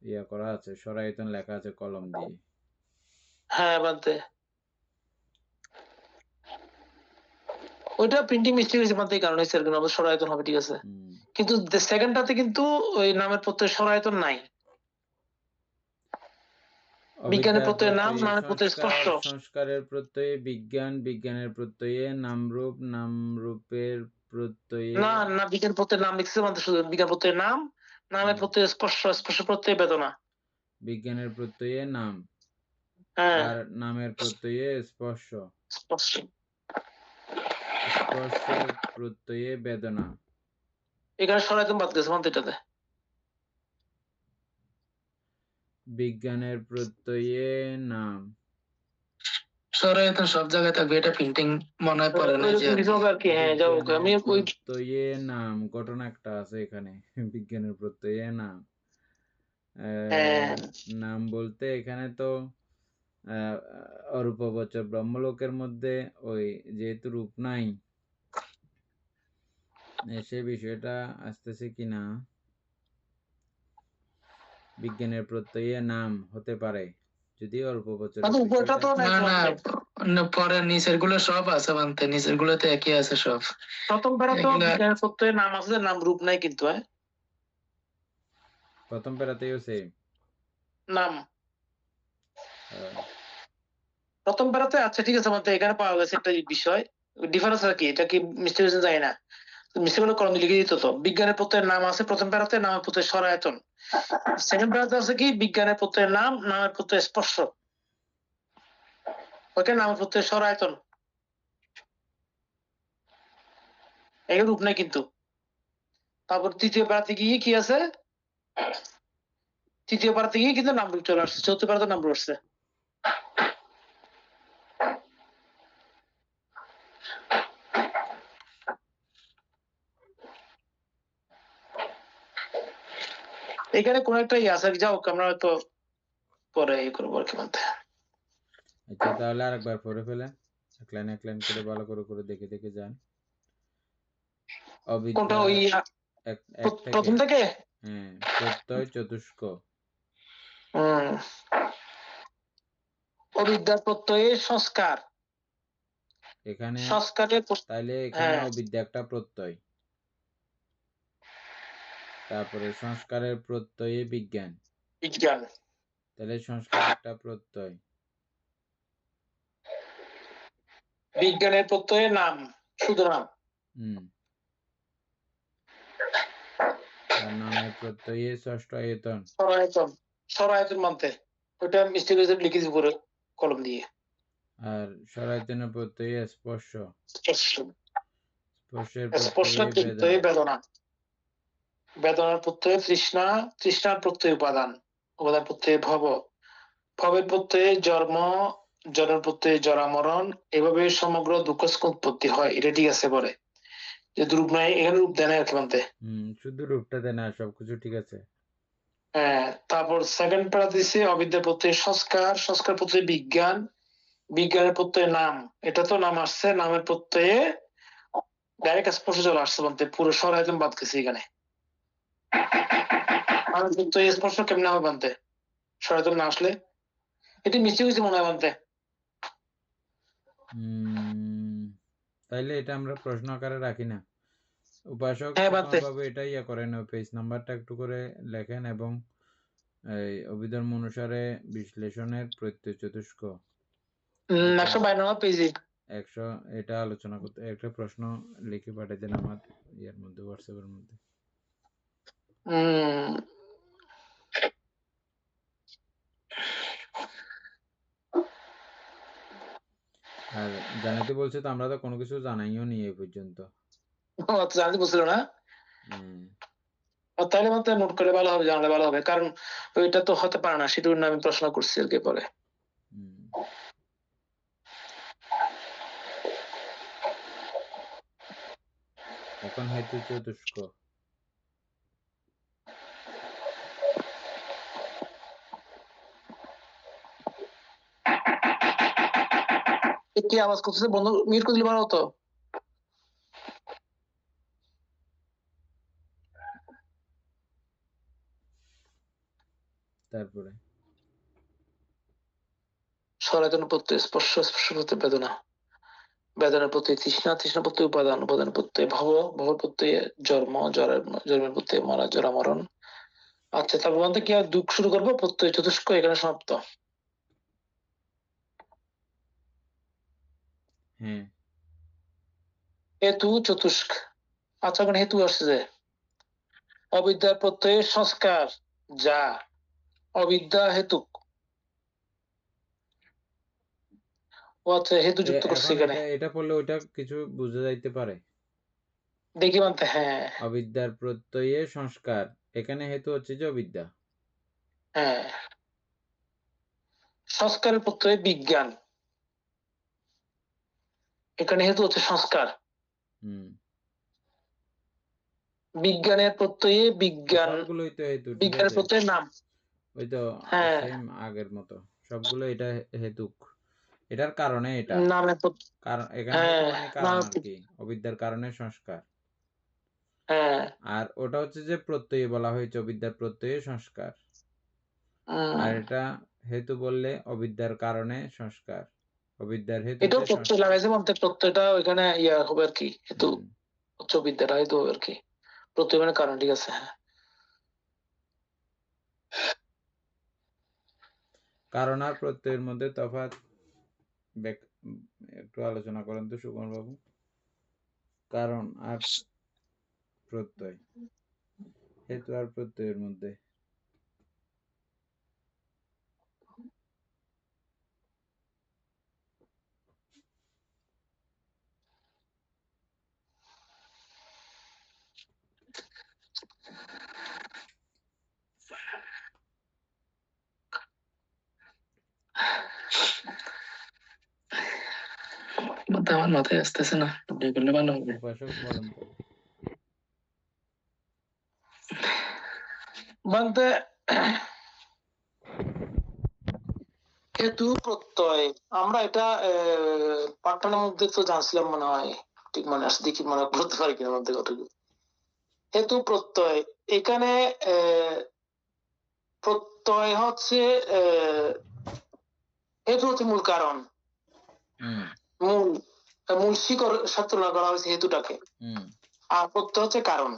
ইয়া করা আছে, সরায়তন লেখা আছে কলম দিয়ে। হ্যাঁ বাদে ওইটা প্রিন্টিং মিস্টেক হয়েছে বাদে, কারণ হয়েছে এরকম আবার সরায়তন হবে, ঠিক আছে। হুম। কিন্তু সেকেন্ডটাতে কিন্তু ওই নামের প্রত্যয় সরায়তন নাই। বিজ্ঞানের অবিদ্যার প্রত্যয়ের নাম, প্রত্যয়ে নামের প্রত্যয় সংস্কার, স্পর্শ। সংস্কারের প্রত্যয়ে বিজ্ঞান, বিজ্ঞানের প্রত্যয়ে নামরূপ, নামরূপের প্রত্যয়ে না না, বিজ্ঞান প্রত্যয়ের নাম লিখছে মানে শুধু বিজ্ঞান প্রত্যয়ের নাম, নামের প্রত্যয় স্পর্শ, স্পর্শ প্রত্যয় বেদনা। বিজ্ঞানের প্রত্যয়ে নাম হ্যাঁ আর নামের প্রত্যয়ে স্পর্শ, স্পর্শ। স্পর্শের প্রত্যয়ে বেদনা। এখানে সরায়তন বাদ গেছে মানে এটাতে। বিজ্ঞানের প্রত্যয়ে নাম, সরায়তন সব জায়গায় থাকবে, এটা প্রিন্টিং মনে হয় পড়ে না যে ওইরকম কিছু হবে আর কি। হ্যাঁ যাও, আমি বিজ্ঞানের ওই প্রত্যয়ে নাম, ঘটনা একটা আছে এখানে। বিজ্ঞানের প্রত্যয়ে নাম, হ্যাঁ নাম বলতে এখানে তো অরূপবাচক ব্রহ্মলোকের মধ্যে ওই যেহেতু রূপ নাই, সে বিষয়টা আসতেছে কিনা। বিজ্ঞানের প্রত্যয়ে নাম হতে পারে যদি অল্পবচনের মানে উপরটা তো না না, না, পরে নিচের গুলো সব আছে মানতে, নিচের গুলোতে একই আছে সব। প্রথম প্যারা তো এগুলা বিজ্ঞানের প্রত্যয়ের নাম আছে, নাম রূপ নাই কিন্তু। হ্যাঁ প্রথম প্যারাতেও সেম। নাম প্রথম প্যারাতে, আচ্ছা ঠিক আছে, মানে এখানে পাওয়া গেছে একটা বিষয় ডিফারেন্স আর কি, এটা কি মিস্টেক হয়েছে জানি না, মিস্টেক হলে করণ লিখে দিত। তো বিজ্ঞানের প্রত্যয়ের নাম আছে প্রথম প্যারাতে, নামের প্রত্যয় সরায়তন। সেকেন্ড প্যারাতে আছে কি বিজ্ঞানের প্রত্যয়ের নাম, নামের প্রত্যয় স্পর্শ। ওকে, নামের প্রত্যয় সরায়তন, এর রূপ নাই কিন্তু। তারপর তৃতীয় প্যারাতে গিয়ে কি আছে, তৃতীয় প্যারাতে গিয়ে কিন্তু নাম রূপ চলে আসছে, চতুর্থ প্যারাতে নাম রূপ আসছে। এখানে কোন একটা ইয়ে আছে, যাও আমরা হয়তো পরে ইয়ে করবো আর কি বলতে। আচ্ছা তাহলে আরেকবার পড়ে ফেলেন, এক লাইন করে ভালো করে করে দেখে দেখে যান। কোনটা, অবিদ্যা ওই এক থেকে, প্রথম থেকে? হ্যাঁ, প্রত্যয় চতুষ্ক। হম, অবিদ্যার প্রত্যয়ে সংস্কার, এখানে সংস্কারের তাইলে এখানে হ্যাঁ অবিদ্যা একটা প্রত্যয়, তারপরে সংস্কারের প্রত্যয়ে বিজ্ঞান, বিজ্ঞান, তাহলে সংস্কার একটা প্রত্যয়, বিজ্ঞানের প্রত্যয়ে নাম, শুধু নাম। আর নামের প্রত্যয়ে ষষ্ঠ আয়তন। সরায়তন, সরায়তন মানতে ওইটা মিস্টেক হয়েছে, লিখেছি উপরে কলম দিয়ে। আর সরায়তনের প্রত্যয়ে স্পর্শ, স্পর্শের স্পর্শ প্রত্যয়ে প্রত্যয়ে বেদনা, বেদনা, বেদনার প্রত্যয়ে তৃষ্ণা, তৃষ্ণার প্রত্যয়ে উপাদান, উপাদান প্রত্যয়ে ভব, ভবের প্রত্যয়ে জন্ম, জন্মের প্রত্যয়ে জরামরণ। এভাবে সমগ্র দুঃখ উৎপত্তি হয়, এটা ঠিক আছে। পরে যে রূপ নাই, এখানে রূপ দেয় না আর কি মানতে। শুধু রূপটা দেয় না, সবকিছু ঠিক আছে। হ্যাঁ, তারপর সেকেন্ড প্যারা দিছে অবিদ্যা প্রত্যয়ে সংস্কার, সংস্কার প্রত্যয়ে বিজ্ঞান, বিজ্ঞানের প্রত্যয়ে নাম। এটা তো নাম আসছে, নামের প্রত্যয়ে ডাইরেক্ট স্পর্শ চলে আসছে বলতে, পুরো সরায়তন বাদ গেছে এখানে। নামের প্রত্যয়ে স্পর্শ কেমনে হবে বানতে, সরায়তন না আসলে? এটি মিষ্টি হয়েছে মনে হয় বানতে। তাইলে এটা আমরা প্রশ্ন আকারে রাখি না, উপাসক হ্যাঁ বানতে, বাবু এটা ইয়া করেন, পেজ নাম্বারটা একটু করে লেখেন এবং এই অভিধর্ম অনুসারে বিশ্লেষণের প্রত্যয় চতুষ্ক 152 পেজে 100 এটা আলোচনা করতে একটা প্রশ্ন লিখে পাঠিয়ে দেন আমার ইয়ার মধ্যে, হোয়াটসঅ্যাপের মধ্যে। আর জানাতে বলছে তো, আমরা তো কোনো কিছু জানাইও নি এই পর্যন্ত। জানতে বলছিল না, তাহলে মাত্র নোট করে ভালো হবে, জানলে ভালো হবে, কারণ ওইটা তো হতে পারে না, সেটার জন্য আমি প্রশ্ন করছি আর কি পরে। এখন হেতু চতুষ্ক, কি আওয়াজ করতেছে, বন্ধ মিউট করে দিলে ভালো হতো। তারপরে সনাতন প্রত্যয় স্পর্শ, স্পর্শ প্রত্যয় বেদনা, বেদনার প্রত্যয় তৃষ্ণা, তৃষ্ণা প্রত্যয় উপাদান, উপাদান প্রত্যয় ভব, ভব প্রত্যয় জন্ম, জন্মের প্রত্যয় মরা, জরা মরণ। আচ্ছা, তারপর বলতে কি আর দুঃখ শুরু করবো? প্রত্যয় চতুষ্ক এখানে সমাপ্ত। হ্যাঁ হেতু চতুষ্ক। আচ্ছা, ওখানে হেতু আসছে যে অবিদ্যার প্রত্যয়ের সংস্কার যা অবিদ্যা হেতুক। ও আচ্ছা, হেতু যুক্ত করছে এখন এখানে। এটা পড়লে ওইটা কিছু বোঝা যাইতে পারে। দেখি মানতে, হ্যাঁ অবিদ্যার প্রত্যয়ে সংস্কার, এখানে হেতু হচ্ছে যে অবিদ্যা। হ্যাঁ। সংস্কারের প্রত্যয়ে বিজ্ঞান, এখানে হেতু হচ্ছে সংস্কার। হুম, বিজ্ঞানের প্রত্যয়ে বিজ্ঞান, সবগুলোই তো হেতু, ঠিক বিজ্ঞানের আছে, প্রত্যয়ে নাম। ওই তো হ্যাঁ, সেম আগের মতো সবগুলো এটা হেতুক, এটার কারণে এটা, নামের কারণ এখানে হেতু হ্যাঁ মানে কারণ আর কি, অবিদ্যার কারণে সংস্কার। হ্যাঁ। আর ওটা হচ্ছে যে প্রত্যয়ে বলা হয়েছে, অবিদ্যার প্রত্যয়ে সংস্কার। আর এটা হেতু বললে অবিদ্যার কারণে সংস্কার, অবিদ্যার হেতুতে এটাও প্রত্যয় সংস্কার। লাগাইছে বলতে প্রত্যয়টা ওইখানে ইয়া হবে আর কি, হেতু হুম। উচ্চ বিদ্যাটা হেতু হবে আর কি, প্রত্যয় মানে কারণ, ঠিক আছে হ্যাঁ। কারণ আর প্রত্যয়ের মধ্যে তফাৎ একটু আলোচনা করেন তো সুকুমার বাবু। কারণ আর প্রত্যয়, হেতু আর প্রত্যয়ের মধ্যে। আমার মাথায় আসতেছে না, আপনি বললে ভালো হবে। উপাসক বলেন তো। বলতে হেতু প্রত্যয়, আমরা এটা পাঠ্যের মধ্যে তো জানছিলাম মনে হয়, ঠিক মনে আসছে, দেখি মনে করতে পারি কিনা মধ্যে কতটুকু। হেতু প্রত্যয়, এখানে প্রত্যয় হচ্ছে হেতু হচ্ছে মূল কারণ, মূল মূল শিকড় সাথে তুলনা করা হয়েছে হেতুটাকে। আর প্রত্যয় হচ্ছে কারণ।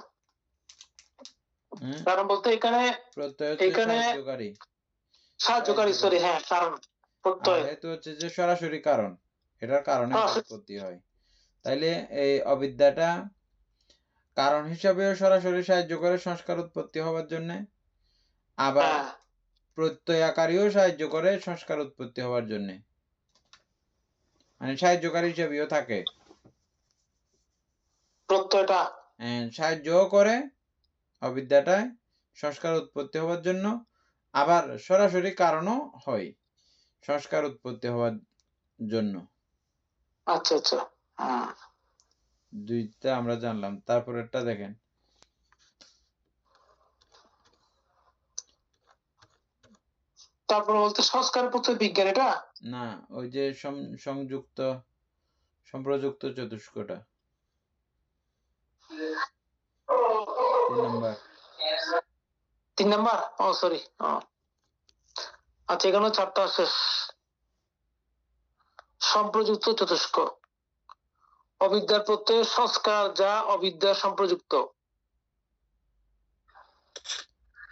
কারণ বলতে এখানে প্রত্যয় হচ্ছে সাহায্যকারী, সাহায্যকারী, সরি হ্যাঁ, কারণ আর প্রত্যয়। হেতু হচ্ছে যে সরাসরি কারণ, এটার কারণে এটা উৎপত্তি হয়। তাইলে এই অবিদ্যাটা কারণ হিসাবেও সরাসরি সাহায্য করে সংস্কার উৎপত্তি হওয়ার জন্য, আবার প্রত্যয়াকারীও সাহায্য করে সংস্কার উৎপত্তি হওয়ার জন্য, মানে সাহায্যকারী হিসেবেও থাকে। প্রত্যয়টা সাহায্যও করে অবিদ্যাটায় সংস্কার উৎপত্তি হওয়ার জন্য, আবার সরাসরি কারণও হয় সংস্কার উৎপত্তি হওয়ার জন্য। আচ্ছা আচ্ছা, দুইটা আমরা জানলাম। তারপরেরটা দেখেন, তারপর বলতে সংস্কার প্রত্যয় বিজ্ঞান, এটা না ওই যে সংযুক্ত সম্প্রযুক্ত চতুষ্কটা 3 নাম্বার। 3 নাম্বার, ও সরি। আচ্ছা, এখানে 4টা শেষ। সম্প্রযুক্ত চতুষ্ক, অবিদ্যার প্রত্যয় সংস্কার যা অবিদ্যা সম্প্রযুক্ত।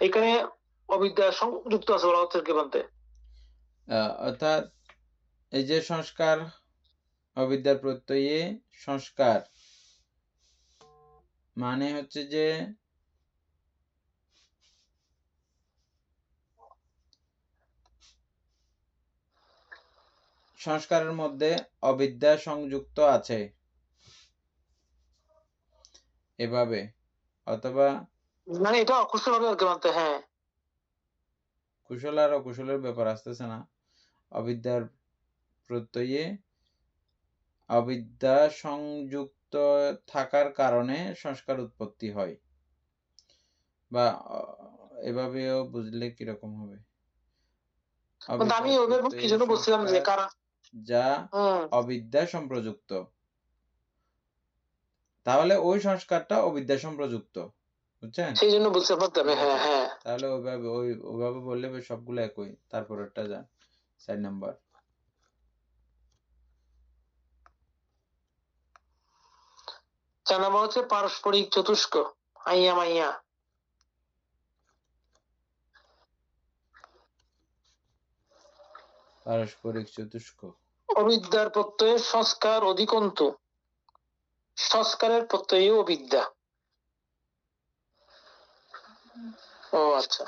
এখানে অবিদ্যা সংযুক্ত আছে বলা হচ্ছে কি বলতে, অর্থাৎ এই যে সংস্কার, অবিদ্যার প্রত্যয়ে সংস্কার মানে হচ্ছে যে সংস্কারের মধ্যে অবিদ্যা সংযুক্ত আছে এভাবে, অথবা মানে এটা অকুশল হবে আর কি বলতে। হ্যাঁ, কুশল আর অকুশলের ব্যাপার আসতেছে না। অবিদ্যার প্রত্যয়ে অবিদ্যা সংযুক্ত থাকার কারণে সংস্কার উৎপত্তি হয়, বা এভাবেও বুঝলে কিরকম হবে। আমি ওইভাবে কি জন্য বলছিলাম যে কারণ যা অবিদ্যা সম্প্রযুক্ত, তাহলে ওই সংস্কারটা অবিদ্যা সম্প্রযুক্ত, বুঝছেন? সেই জন্য বলছি আপনার ঠিক হ্যাঁ আছে। হ্যাঁ তাহলে ওইভাবে বললে সবগুলো একই। তারপরেরটা যান। 4 নাম্বার। চার নাম্বার হচ্ছে পারস্পরিক চতুষ্ক, আইয়া মাইয়া। পারস্পরিক চতুষ্ক। অবিদ্যার প্রত্যয়ে সংস্কার অধিকন্তু, সংস্কারের প্রত্যয়ে অবিদ্যা। ও আচ্ছা,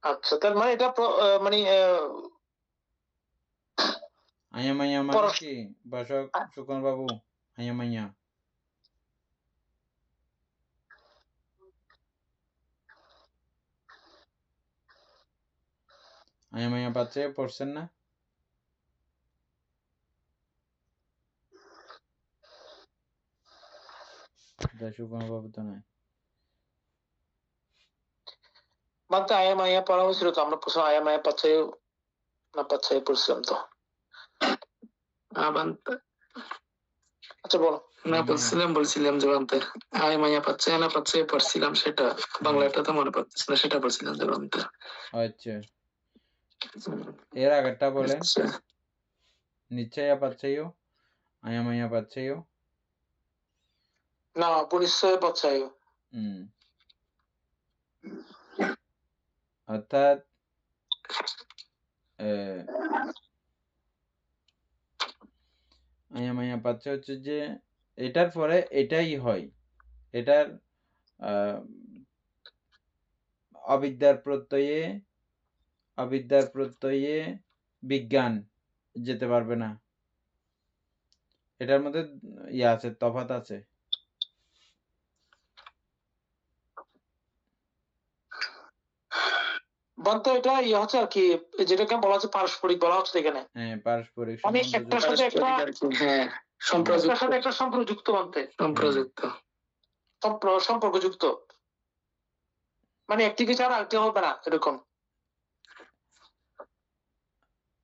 আচ্ছা তার মানে এটা মানে আইয়া মাইয়া মানে কি ভাষক সুকন বাবু? আইয়া মাইয়া আইয়া মাইয়া বাচ্চা পড়ছেন না? সুকন বাবু তো নাই। মানতে আয়া মাইয়া পড়া হয়েছিল তো, আমরা প্রথমে আয়া মায়া পাচ্ছে না পাচ্ছে পড়ছিলাম তো। আচ্ছা বলো। না বলছিলাম যে বানতে আয় মাইয়া পাচ্ছে না পাচ্ছে পড়ছিলাম, সেটা বাংলাটা তো মনে পড়তেছে না, সেটা বলছিলাম যে বানতে। আচ্ছা, এর আগেরটা বলেন। নিশ্চয়া পাচ্ছেও, আয়া মাইয়া পাচ্ছেও। না, পরিচয় পাচ্ছে। অর্থাৎ আয়া মাইয়া পাচ্ছে হচ্ছে যে এটার পরে এটাই হয়। এটার অবিদ্যার প্রত্যয়ে বিজ্ঞান যেতে পারবে না। এটার মধ্যে আছে, তফাৎ আছে। বলতে এটা হচ্ছে আর কি, যেটাকে বলা হচ্ছে পারস্পরিক বলা হচ্ছে এখানে। হ্যাঁ, পারস্পরিক মানে একটার সাথে একটা সম্পর্কযুক্ত বলতে সম্পর্কযুক্ত, মানে একটি কিছু আর আরেকটি হবে না এরকম।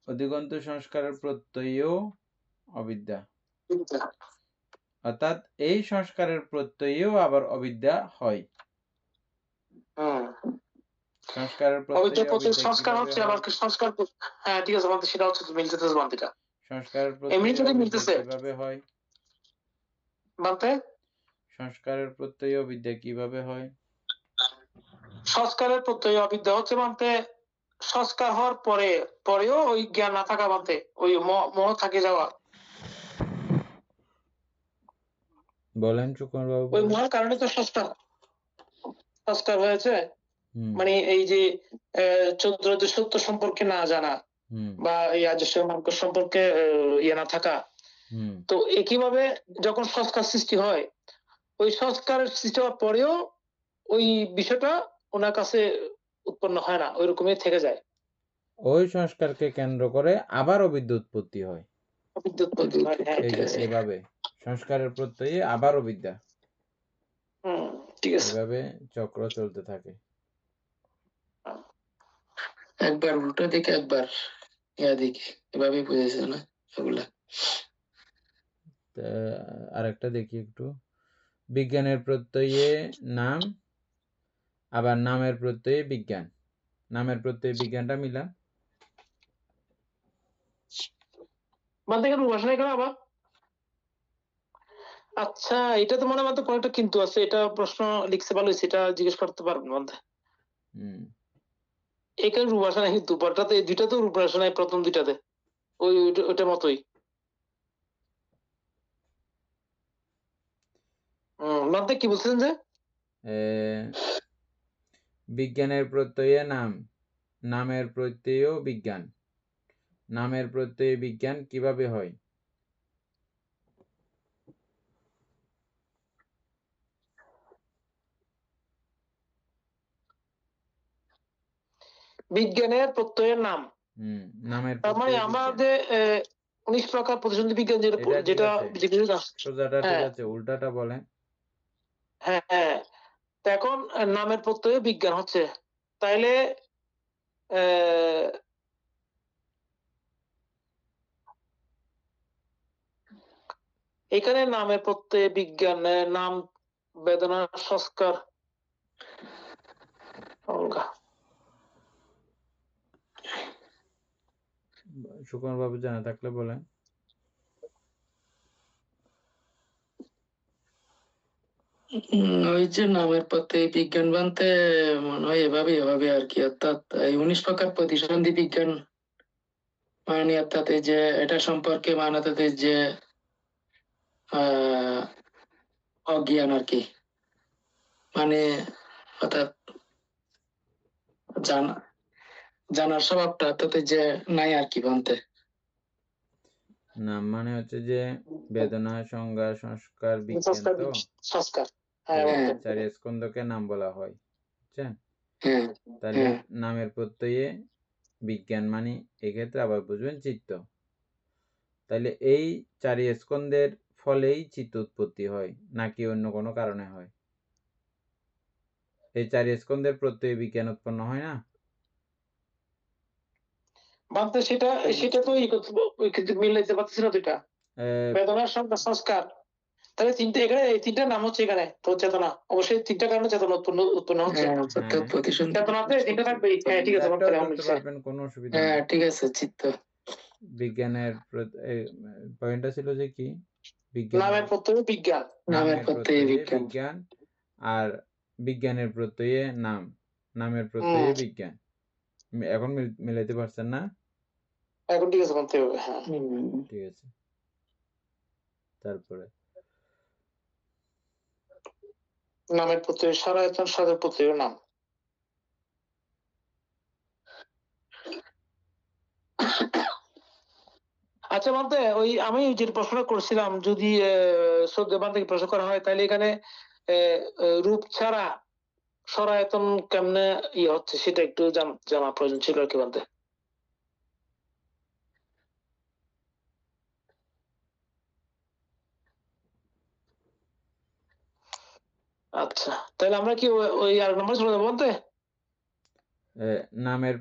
অধিকন্ত সংস্কারের প্রত্যয়েও অবিদ্যা, অর্থাৎ এই সংস্কারের প্রত্যয়েও আবার অবিদ্যা হয়। সংস্কারের প্রত্যয়ে সংস্কার হচ্ছে আবার সংস্কার। হ্যাঁ ঠিক আছে বলতে, সেটা হচ্ছে মিলতেছে বান্তিটা। সংস্কারের এমনি প্রত্যয়ে যদি মিলতেছে কিভাবে হয় বান্তে? সংস্কারের প্রত্যয়ে অবিদ্যা কিভাবে হয়? সংস্কারের প্রত্যয় অবিদ্যা হচ্ছে বলতে সংস্কার হওয়ার পরেও ওই জ্ঞান না থাকা বলতে, ওই মোহ থাকে যাওয়া। বলেন চুকন বাবু। ওই মোহের কারণে তো সংস্কার হয়েছে। মানে এই যে চতুর্থ সত্য সম্পর্কে না জানা বা এই আদর্শ মার্গ সম্পর্কে ইয়ে না থাকা। তো একইভাবে যখন সংস্কার সৃষ্টি হয়, ওই সংস্কারের সৃষ্টি হওয়ার পরেও ওই বিষয়টা ওনার কাছে উৎপন্ন হয় না, ওই রকমই থেকে যায়। ওই সংস্কারকে কেন্দ্র করে আবার অবিদ্যা উৎপত্তি হয়। এভাবে সংস্কারের প্রত্যয়ে আবার অবিদ্যা, এভাবে চক্র চলতে থাকে। একবার উল্টো দিকে একবার ইয়া দিকে, এভাবে বুঝেছে না এগুলা। আরেকটা দেখি একটু। বিজ্ঞানের প্রত্যয়ে নাম, আবার নামের প্রত্যয়ে বিজ্ঞান। নামের প্রত্যয়ে বিজ্ঞানটা মিলান। আবার আচ্ছা, এটা তো মনে হয় কয়েকটা কিন্তু আছে, এটা প্রশ্ন লিখছে ভালো, সেটা জিজ্ঞেস করতে পারবেন বলতে। এখানে রূপভাষা নাই, কিন্তু দুটাতে দুইটা তো রূপভাষা নাই, প্রথম দুইটাতে ওইটার মতোই। মানতে কি বলছেন যে বিজ্ঞানের প্রত্যয়ে নাম, নামের প্রত্যয়েও বিজ্ঞান। নামের প্রত্যয়ে বিজ্ঞান কিভাবে হয়? বিজ্ঞানের প্রত্যয়ের নাম, নামের তার মানে আমাদের 19 প্রকার প্রতিসন্ধি বিজ্ঞান যেটা সোজাটা ঠিক আছে, উল্টাটা বলেন। হ্যাঁ হ্যাঁ, এখন নামের প্রত্যয়ে বিজ্ঞান হচ্ছে, তাইলে এখানে নামের প্রত্যয়ে বিজ্ঞানের নাম বেদনা সংস্কার সংজ্ঞা সুকুমার বাবু জানা থাকলে বলেন। ওই যে নামের প্রত্যয়ে বিজ্ঞান বানতে মনে হয় এভাবে আর কি, অর্থাৎ এই 19 প্রকার প্রতিসন্ধি বিজ্ঞান মানে অর্থাৎ এই যে এটা সম্পর্কে মানে অর্থাৎ এই যে আহ অজ্ঞান আর কি, মানে অর্থাৎ জানার স্বভাবটা অর্থাৎ এই যে নাই আর কি বানতে। নাম মানে হচ্ছে যে বেদনা, সংজ্ঞা, সংস্কার, বিজ্ঞান। তো সংস্কার এই হ্যাঁ। চারি স্কন্ধকে নাম বলা হয়, বুঝছেন? হ্যাঁ তাহলে নামের প্রত্যয়ে বিজ্ঞান মানে এক্ষেত্রে আবার বুঝবেন চিত্ত। তাহলে এই চারি স্কন্ধের ফলেই চিত্ত উৎপত্তি হয়, নাকি অন্য কোনো কারণে হয়? এই চারি স্কন্ধের প্রত্যয়ে বিজ্ঞান উৎপন্ন হয় না? বানতে সেটা তো কিন্তু মিলাইতে পারতেছি না দুইটা, বেদনার সংজ্ঞা সংস্কার। তাহলে এই তিনটা নাম হচ্ছে এখানে তো চেতনা, অবশ্যই তিনটা কারণে চেতনা উৎপন্ন হচ্ছে। চেতনাতে তিনটা থাকবে। হ্যাঁ ঠিক আছে, পারবেন, কোনো অসুবিধা নেই। হ্যাঁ ঠিক আছে। চিত্ত বিজ্ঞানের পয়েন্টটা ছিল যে কি, নামের প্রত্যয়ে বিজ্ঞান, নামের প্রত্যয়ে বিজ্ঞান, আর বিজ্ঞানের প্রত্যয়ে নাম, নামের প্রত্যয়ে বিজ্ঞান। এখন মিলাইতে পারছেন না? এখন ঠিক আছে, মানতে হবে। হ্যাঁ ঠিক আছে। তারপরে নামের প্রত্যয়ে সরায়তন, সাধের প্রত্যয়ে নাম। আচ্ছা মানতে, ওই আমি যে প্রশ্নটা করছিলাম, যদি শ্রদ্ধেবান থেকে প্রশ্ন করা হয়, তাহলে এখানে রূপ ছাড়া সরায়তন কেমনে হচ্ছে সেটা একটু জানা প্রয়োজন ছিল আর কি বলতে। আচ্ছা তাহলে আমরা কি ওই আর নম্বর চলে যাবো বলতে? নামের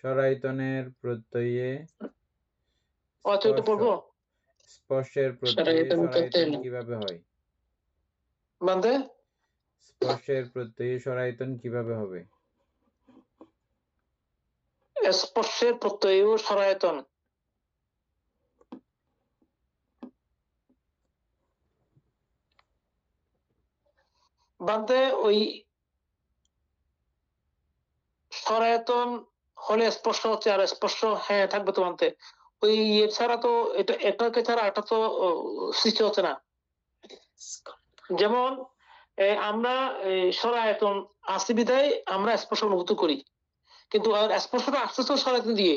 সরায়তনের প্রত্যয়ে আচ্ছা ওটা পড়বো। স্পর্শের প্রত্যয়ে সরায়তন কিভাবে হয়? বলতে স্পর্শের প্রত্যয়ে সরায়তন কিভাবে হবে? স্পর্শের প্রত্যয়ে সরায়তন বানতে ওই সরায়তন হলে স্পর্শ হচ্ছে, আর স্পর্শ হ্যাঁ থাকবে তো মানতে। ওই ছাড়া তো এটাকে ছাড়া এটা তো সৃষ্টি হচ্ছে না। যেমন আমরা সরায়তন আসি বিধায় আমরা স্পর্শ অনুভূত করি, কিন্তু স্পর্শটা আসতে তো সরায়তন দিয়ে,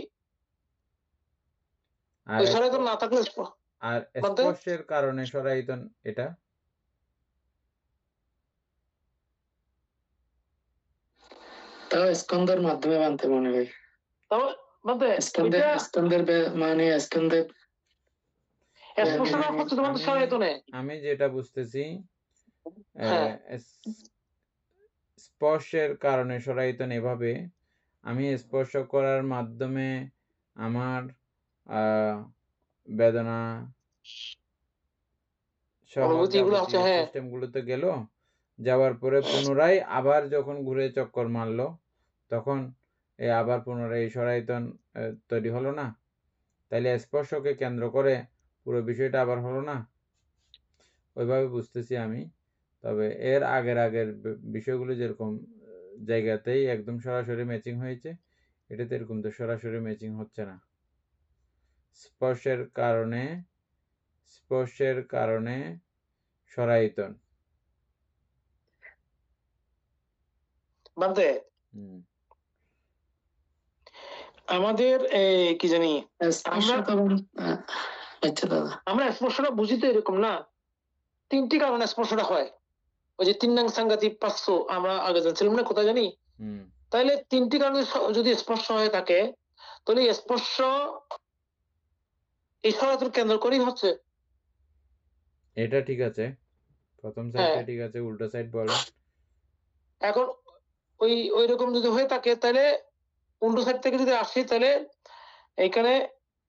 ওই সরায়তন না থাকলে আর স্পর্শের কারণে সরায়তন এটা তাও স্কন্ধের মাধ্যমে বানতে মনে হয়। আমি যেটা বুঝতেছি, স্পর্শের কারণে সরায়তন এভাবে, আমি স্পর্শ করার মাধ্যমে আমার বেদনা সিস্টেম গুলোতে গেল, যাওয়ার পরে পুনরায় আবার যখন ঘুরে চক্কর মারলো, তখন আবার পুনরায় এই সরায়তন তৈরি হলো না? তাইলে স্পর্শকে কেন্দ্র করে পুরো বিষয়টা আবার হলো না? ওইভাবে বুঝতেছি আমি। তবে এর আগের বিষয়গুলো যেরকম জায়গাতেই একদম সরাসরি ম্যাচিং হয়েছে, এটাতে এরকম তো সরাসরি ম্যাচিং হচ্ছে না। স্পর্শের কারণে সরায়তন বানতে আমাদের কি জানি আমরা স্পর্শটা বুঝি তো এরকম না, তিনটি কারণে স্পর্শটা হয়। ওই যে 3 নং সাংঘাতিক 500 আমরা আগে জানছিলাম না, কোথায় জানি। তাহলে তিনটি কারণে যদি স্পর্শ হয়ে থাকে, তাহলে স্পর্শ এই সরাসরি কেন্দ্র করেই হচ্ছে। এটা ঠিক আছে, প্রথম সাইডটা ঠিক আছে, উল্টো সাইড বলেন। এখন ওই রকম যদি হয়ে থাকে, তাহলে উল্টো সাইড থেকে যদি আসি, তাহলে এখানে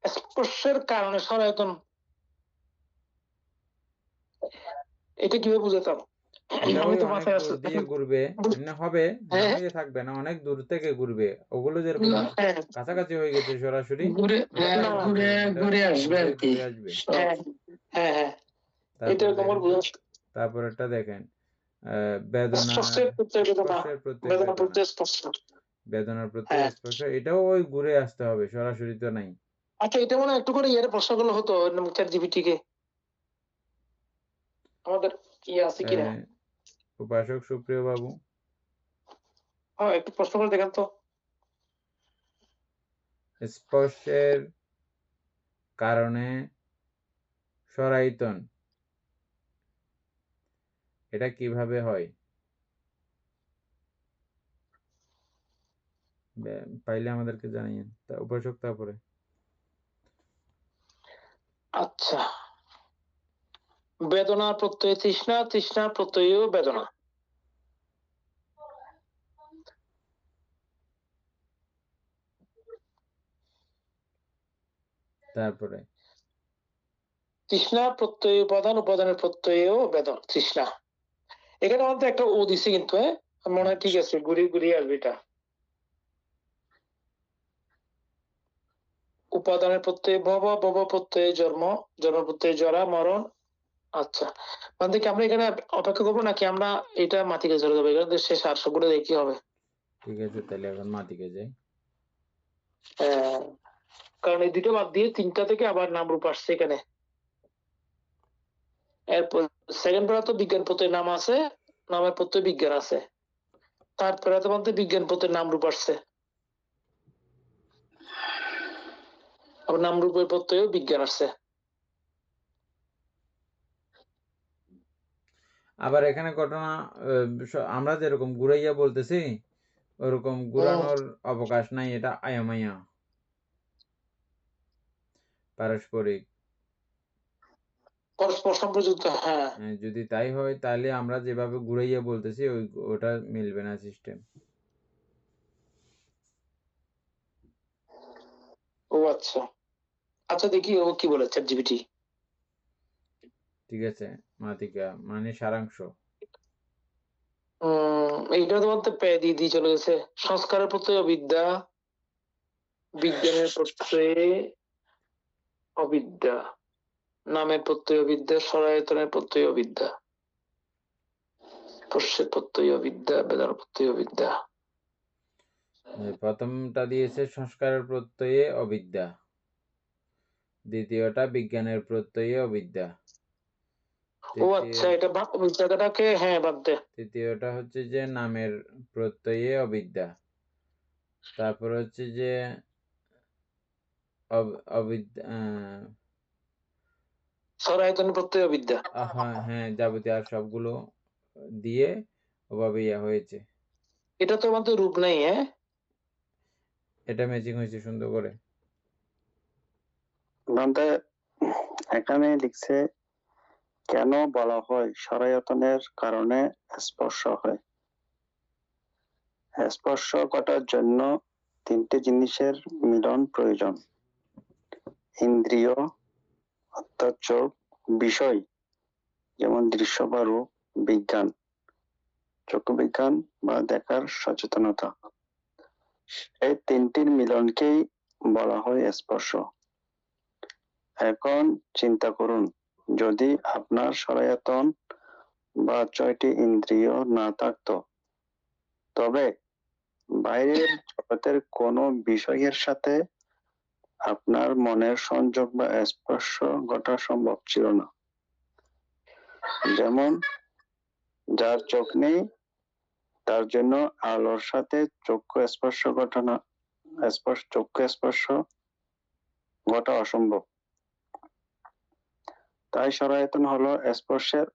স্পর্শের কারণে সরায়তন এটা কিভাবে বুঝাতাম? এটা আমি ওই তো অনেক মাথায় দূর আসছে দিয়ে ঘুরবে, এমনি হবে না হ্যাঁ হয়ে থাকবে না, অনেক দূর থেকে ঘুরবে। ওগুলো যেরকম হ্যাঁ কাছাকাছি হয়ে গেছে সরাসরি, ঘুরে এটা না, এরকম ঘুরে হবে না, এটা ঘুরে আসবে ঘুরে আর কি ঘুরে আসবে। হ্যাঁ হ্যাঁ হ্যাঁ এটা তারপরে তোমার দেখেন তো, বোঝা তারপরটা দেখেন, বেদনা, স্পর্শের প্রত্যয় বেদনা, স্পর্শের প্রত্যয় বেদনা বেদনা, প্রত্যয় স্পর্শ। বেদনার প্রত্যয় হ্যাঁ স্পর্শ, এটাও ওই ঘুরে আসতে হবে, সরাসরি তো নাই। আচ্ছা, এটা মনে হয় একটু করে ইয়ারে প্রশ্ন করলে হতো চ্যাট জিপিটি কে, আমাদের ইয়ে আছে কিনা। উপাসক সুপ্রিয় বাবু, হ্যাঁ একটু প্রশ্ন করে দেখান তো। স্পর্শের কারণে সরাইতন, এটা কিভাবে হয়? পাইলে আমাদেরকে জানিয়েন। উপাসক তারপরে আচ্ছা, বেদনা প্রত্যয় তৃষ্ণা, তৃষ্ণা প্রত্যয় বেদনা। তারপরে তৃষ্ণা প্রত্যয় উপাদান, উপাদানের প্রত্যয় বেদন তৃষ্ণা। এখানে আমাদের একটা ও দিছে কিন্তু, হ্যাঁ মনে হয় ঠিক আছে, ঘুরিয়ে ঘুরিয়ে আসবে এটা। উপাদানের প্রত্যয় ভব, ভব প্রত্যয় জন্ম, জন্ম প্রত্যয় জরা মরণ। আচ্ছা, মানে কি আমরা এখানে অপেক্ষা করবো নাকি আমরা এটা মাতিকে চলে যাবো? এখানে শেষ 800 করে দেখি হবে। ঠিক আছে, তাহলে এখন মাতিকে যাই। কারণ এই দুটো বাদ দিয়ে 3টা থেকে আবার নামরূপ আসছে এখানে। এরপর সেকেন্ড প্যারা তো বিজ্ঞান প্রত্যয় নাম আছে, নামের প্রত্যয় বিজ্ঞান আছে। থার্ড প্যারাতে মধ্যে বিজ্ঞান প্রত্যয় নামরূপ আসছে, আবার নামরূপের প্রত্যয় বিজ্ঞান আসছে। আবার এখানে ঘটনা, আমরা যেরকম ঘুরাইয়া বলতেছি ওরকম ঘুরানোর অবকাশ নাই, এটা আয়ামাইয়া পারস্পরিক। পরস্পর সম্প্রযুক্ত, হ্যাঁ। যদি তাই হয় তাহলে আমরা যেভাবে ঘুরাইয়া বলতেছি ওটা মিলবে না সিস্টেম। ও আচ্ছা, আচ্ছা দেখি ও কি বলে চ্যাট জিপিটি। ঠিক আছে, মাতিকা মানে সারাংশ। এইটা তো বলতে পে দিয়ে দিয়ে চলে গেছে। সংস্কারের প্রত্যয় অবিদ্যা, বিজ্ঞানের প্রত্যয়ে অবিদ্যা, নামের প্রত্যয় অবিদ্যা, সরায়তনের প্রত্যয় অবিদ্যা, স্পর্শের প্রত্যয় অবিদ্যা, বেদনার প্রত্যয় অবিদ্যা। প্রথমটা দিয়েছে সংস্কারের প্রত্যয়ে অবিদ্যা, দ্বিতীয়টা বিজ্ঞানের প্রত্যয়ে অবিদ্যা, ও আচ্ছা, এটা ওই জায়গাটাকে হ্যাঁ বাদ দে। তৃতীয়টা হচ্ছে যে নামের প্রত্যয়ে অবিদ্যা, তারপর হচ্ছে যে অবিদ্যা, সরায়তনের প্রত্যয় অবিদ্যা। হ্যাঁ যাবতীয় আর সবগুলো দিয়ে ওভাবে ইয়া হয়েছে। এটা তো আমাদের রূপ নাই, হ্যাঁ এটা ম্যাচিং হয়েছে সুন্দর করে। বলতে এখানে লিখছে কেন বলা হয় সরায়তনের কারণে স্পর্শ হয়। স্পর্শ ঘটার জন্য 3টে জিনিসের মিলন প্রয়োজন। ইন্দ্রিয় অর্থাৎ চোখ, বিষয় যেমন দৃশ্য বা রূপ, বিজ্ঞান চক্ষু বিজ্ঞান বা দেখার সচেতনতা, এই 3টির মিলনকেই বলা হয় স্পর্শ। এখন চিন্তা করুন, যদি আপনার সরায়তন বা 6টি ইন্দ্রিয় না থাকতো, তবে বাইরের জগতের কোনো বিষয়ের সাথে আপনার মনের সংযোগ বা স্পর্শ ঘটা সম্ভব ছিল না। যেমন যার চোখ নেই তার জন্য আলোর সাথে চক্ষু স্পর্শ ঘটা অসম্ভব। তাই সরায়তন হলো স্পর্শের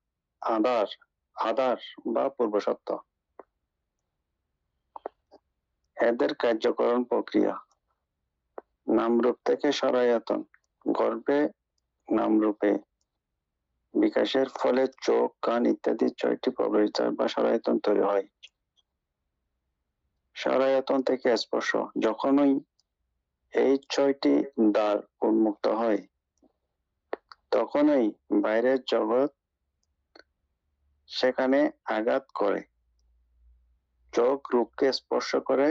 আধার বা পূর্বসত্ত্ব। এদের কার্যকরণ প্রক্রিয়া: নামরূপ থেকে সরায়তন গর্ভে নামরূপে বিকাশের ফলে চোখ, কান ইত্যাদি 6টি প্রবেশদ্বার বা সরায়তন তৈরি হয়। সরায়তন থেকে স্পর্শ, যখনই এই 6টি দ্বার উন্মুক্ত হয় তখনই বাইরের জগৎ সেখানে আঘাত করে, চোখ রূপকে স্পর্শ করে,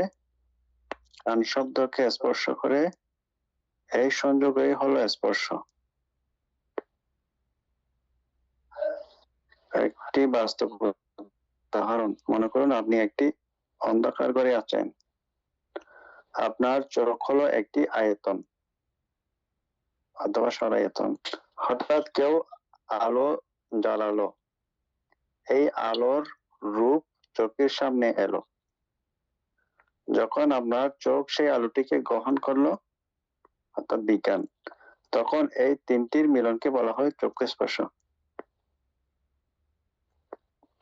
কান শব্দকে স্পর্শ করে, এই সংযোগই হলো স্পর্শ। একটি বাস্তব উদাহরণ, মনে করুন আপনি একটি অন্ধকার ঘরে আছেন, আপনার চোখ হলো একটি আয়তন অথবা সরায়তন। হঠাৎ কেউ আলো জ্বালালো, এই আলোর রূপ চোখের সামনে এলো। যখন আপনার চোখ সেই আলোটিকে গ্রহণ করলো, অর্থাৎ বিজ্ঞান, তখন এই তিনটির মিলনকে বলা হয় চক্ষু স্পর্শ।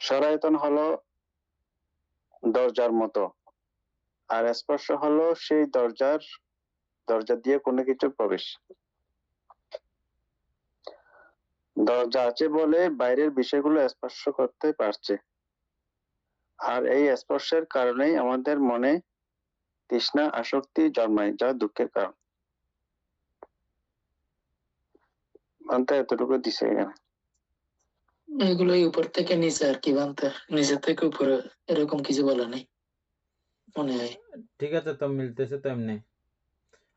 সরায়তন হলো দরজার মতো, আর স্পর্শ হলো সেই দরজা দিয়ে কোনো কিছু প্রবেশ। দরজা আছে বলে বাইরের বিষয়গুলো স্পর্শ করতে পারছে, আর এই স্পর্শের কারণেই আমাদের মনে তৃষ্ণা আসক্তি জন্মায়, যা দুঃখের কারণ। বান্তা এতটুকু দিছে এখানে। এগুলোই উপর থেকে নিচে আর কি বানতে, নিচে থেকে উপরে এরকম কিছু বলা নেই মনে হয়। ঠিক আছে, তো মিলতেছে তো এমনি।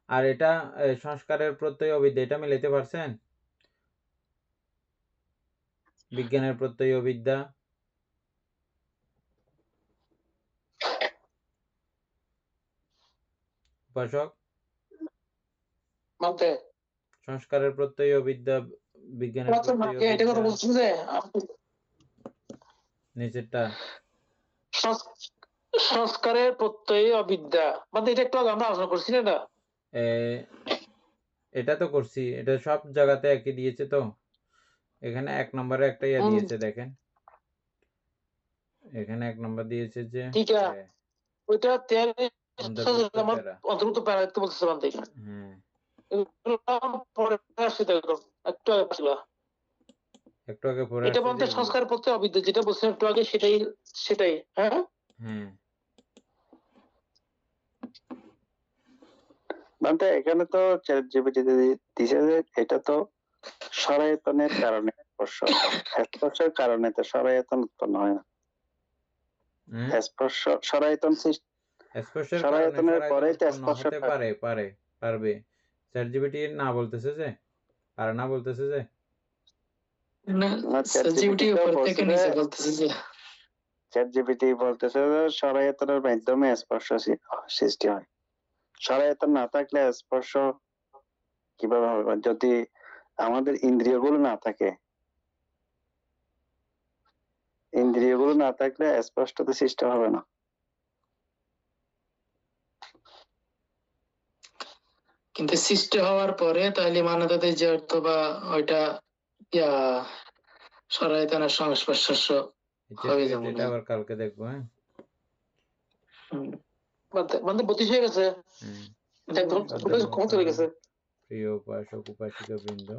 আর এটা সংস্কারের প্রত্যয় অবিদ্যা, এটা মিলাইতে পারছেন? বিজ্ঞানের প্রত্যয় অবিদ্যা, উপাসক? মানতে সংস্কারের প্রত্যয় অবিদ্যা, বিজ্ঞানের প্রত্যয় এটা কথা অবিদ্যা, বলছেন যে নিচেরটা সংস্কারের প্রত্যয় অবিদ্যা, মানে এটা একটু আগে আমরা আলোচনা করছি না এটা? এটা তো করছি, এটা সব জায়গাতে একই দিয়েছে তো। এখানে 1 নম্বরে একটা ইয়া দিয়েছে, দেখেন এখানে 1 নম্বর দিয়েছে যে ঠিক আছে, ওইটা অন্তর্ভুক্ত আমার প্যারা। অন্তর্ভুক্ত প্যারা দেখতে বলতেছে বান্তে। হ্যাঁ, পরে আসছে দেখো, একটু আগে ছিল। একটু আগে পড়ে এটা আসছে বলতে যেগুলো। সংস্কারের প্রত্যয় অবিদ্যা, যেটা বলছিলাম একটু আগে, সেটাই হ্যাঁ। হ্যাঁ, বান্তা এখানে তো চ্যাট জিপিটি দিছে যে এটা তো সরায়তনের কারণে স্পর্শ, স্পর্শের কারণে তো সরায়তন উৎপন্ন হয় না। স্পর্শ সরায়তন স্পর্শের কারণে সরায়তনের পরেই তো উৎপন্ন হতে স্পর্শ পারবে। চ্যাট জিপিটি না বলতেছে যে, আর না বলতেছে যে না, ChatGPT উপর থেকে নিচে বলতেছে যে, ChatGPT বলতেছে যে সরায়তনের মাধ্যমে স্পর্শ সৃষ্টি হয়। সরায়তন না থাকলে স্পর্শ কিভাবে হবে? যদি আমাদের ইন্দ্রিয়গুলো না থাকে, ইন্দ্রিয়গুলো না থাকলে স্পষ্টতা সৃষ্টি হবে না। কিন্তু সৃষ্টি হওয়ার পরে তাহলে মানে তাদের যে অর্থ বা ওইটা ইয়া সরায়তনের সংস্পর্শ হবে যেমন। এটা আবার কালকে দেখবো। হ্যাঁ, মানে 32 হয়ে গেছে একদম, কম চলে গেছে। প্রিয় উপাসক উপাসিকা বৃন্দ,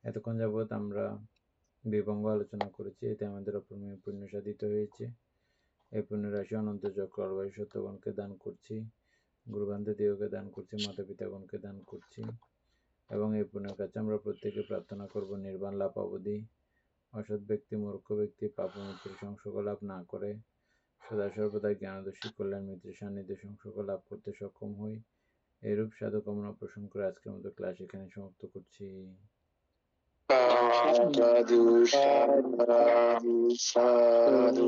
এতক্ষণ যাবৎ আমরা বিভঙ্গ আলোচনা করেছি, এতে আমাদের অপরিমেয় পুণ্য সাধিত হয়েছে। এই পুণ্যরাশি অনন্ত চক্র অলবায়ু সত্যগণকে দান করছি, গুরুবান্ধব দেহকে দান করছি, মাতা পিতাগণকে দান করছি, এবং এই পুণ্যের কাছে আমরা প্রত্যেকে প্রার্থনা করব নির্বাণ লাভ অবধি অসৎ ব্যক্তি মূর্খ ব্যক্তি পাপ মিত্রের সংসর্গ লাভ না করে সদা সর্বদা জ্ঞানদর্শী কল্যাণ মিত্রের সান্নিধ্য সংসর্গ লাভ করতে সক্ষম হই। এরূপ সাধু কামনা পোষণ করে আজকের মতো ক্লাস এখানে সমাপ্ত করছি। সাধু সাধু সাধু।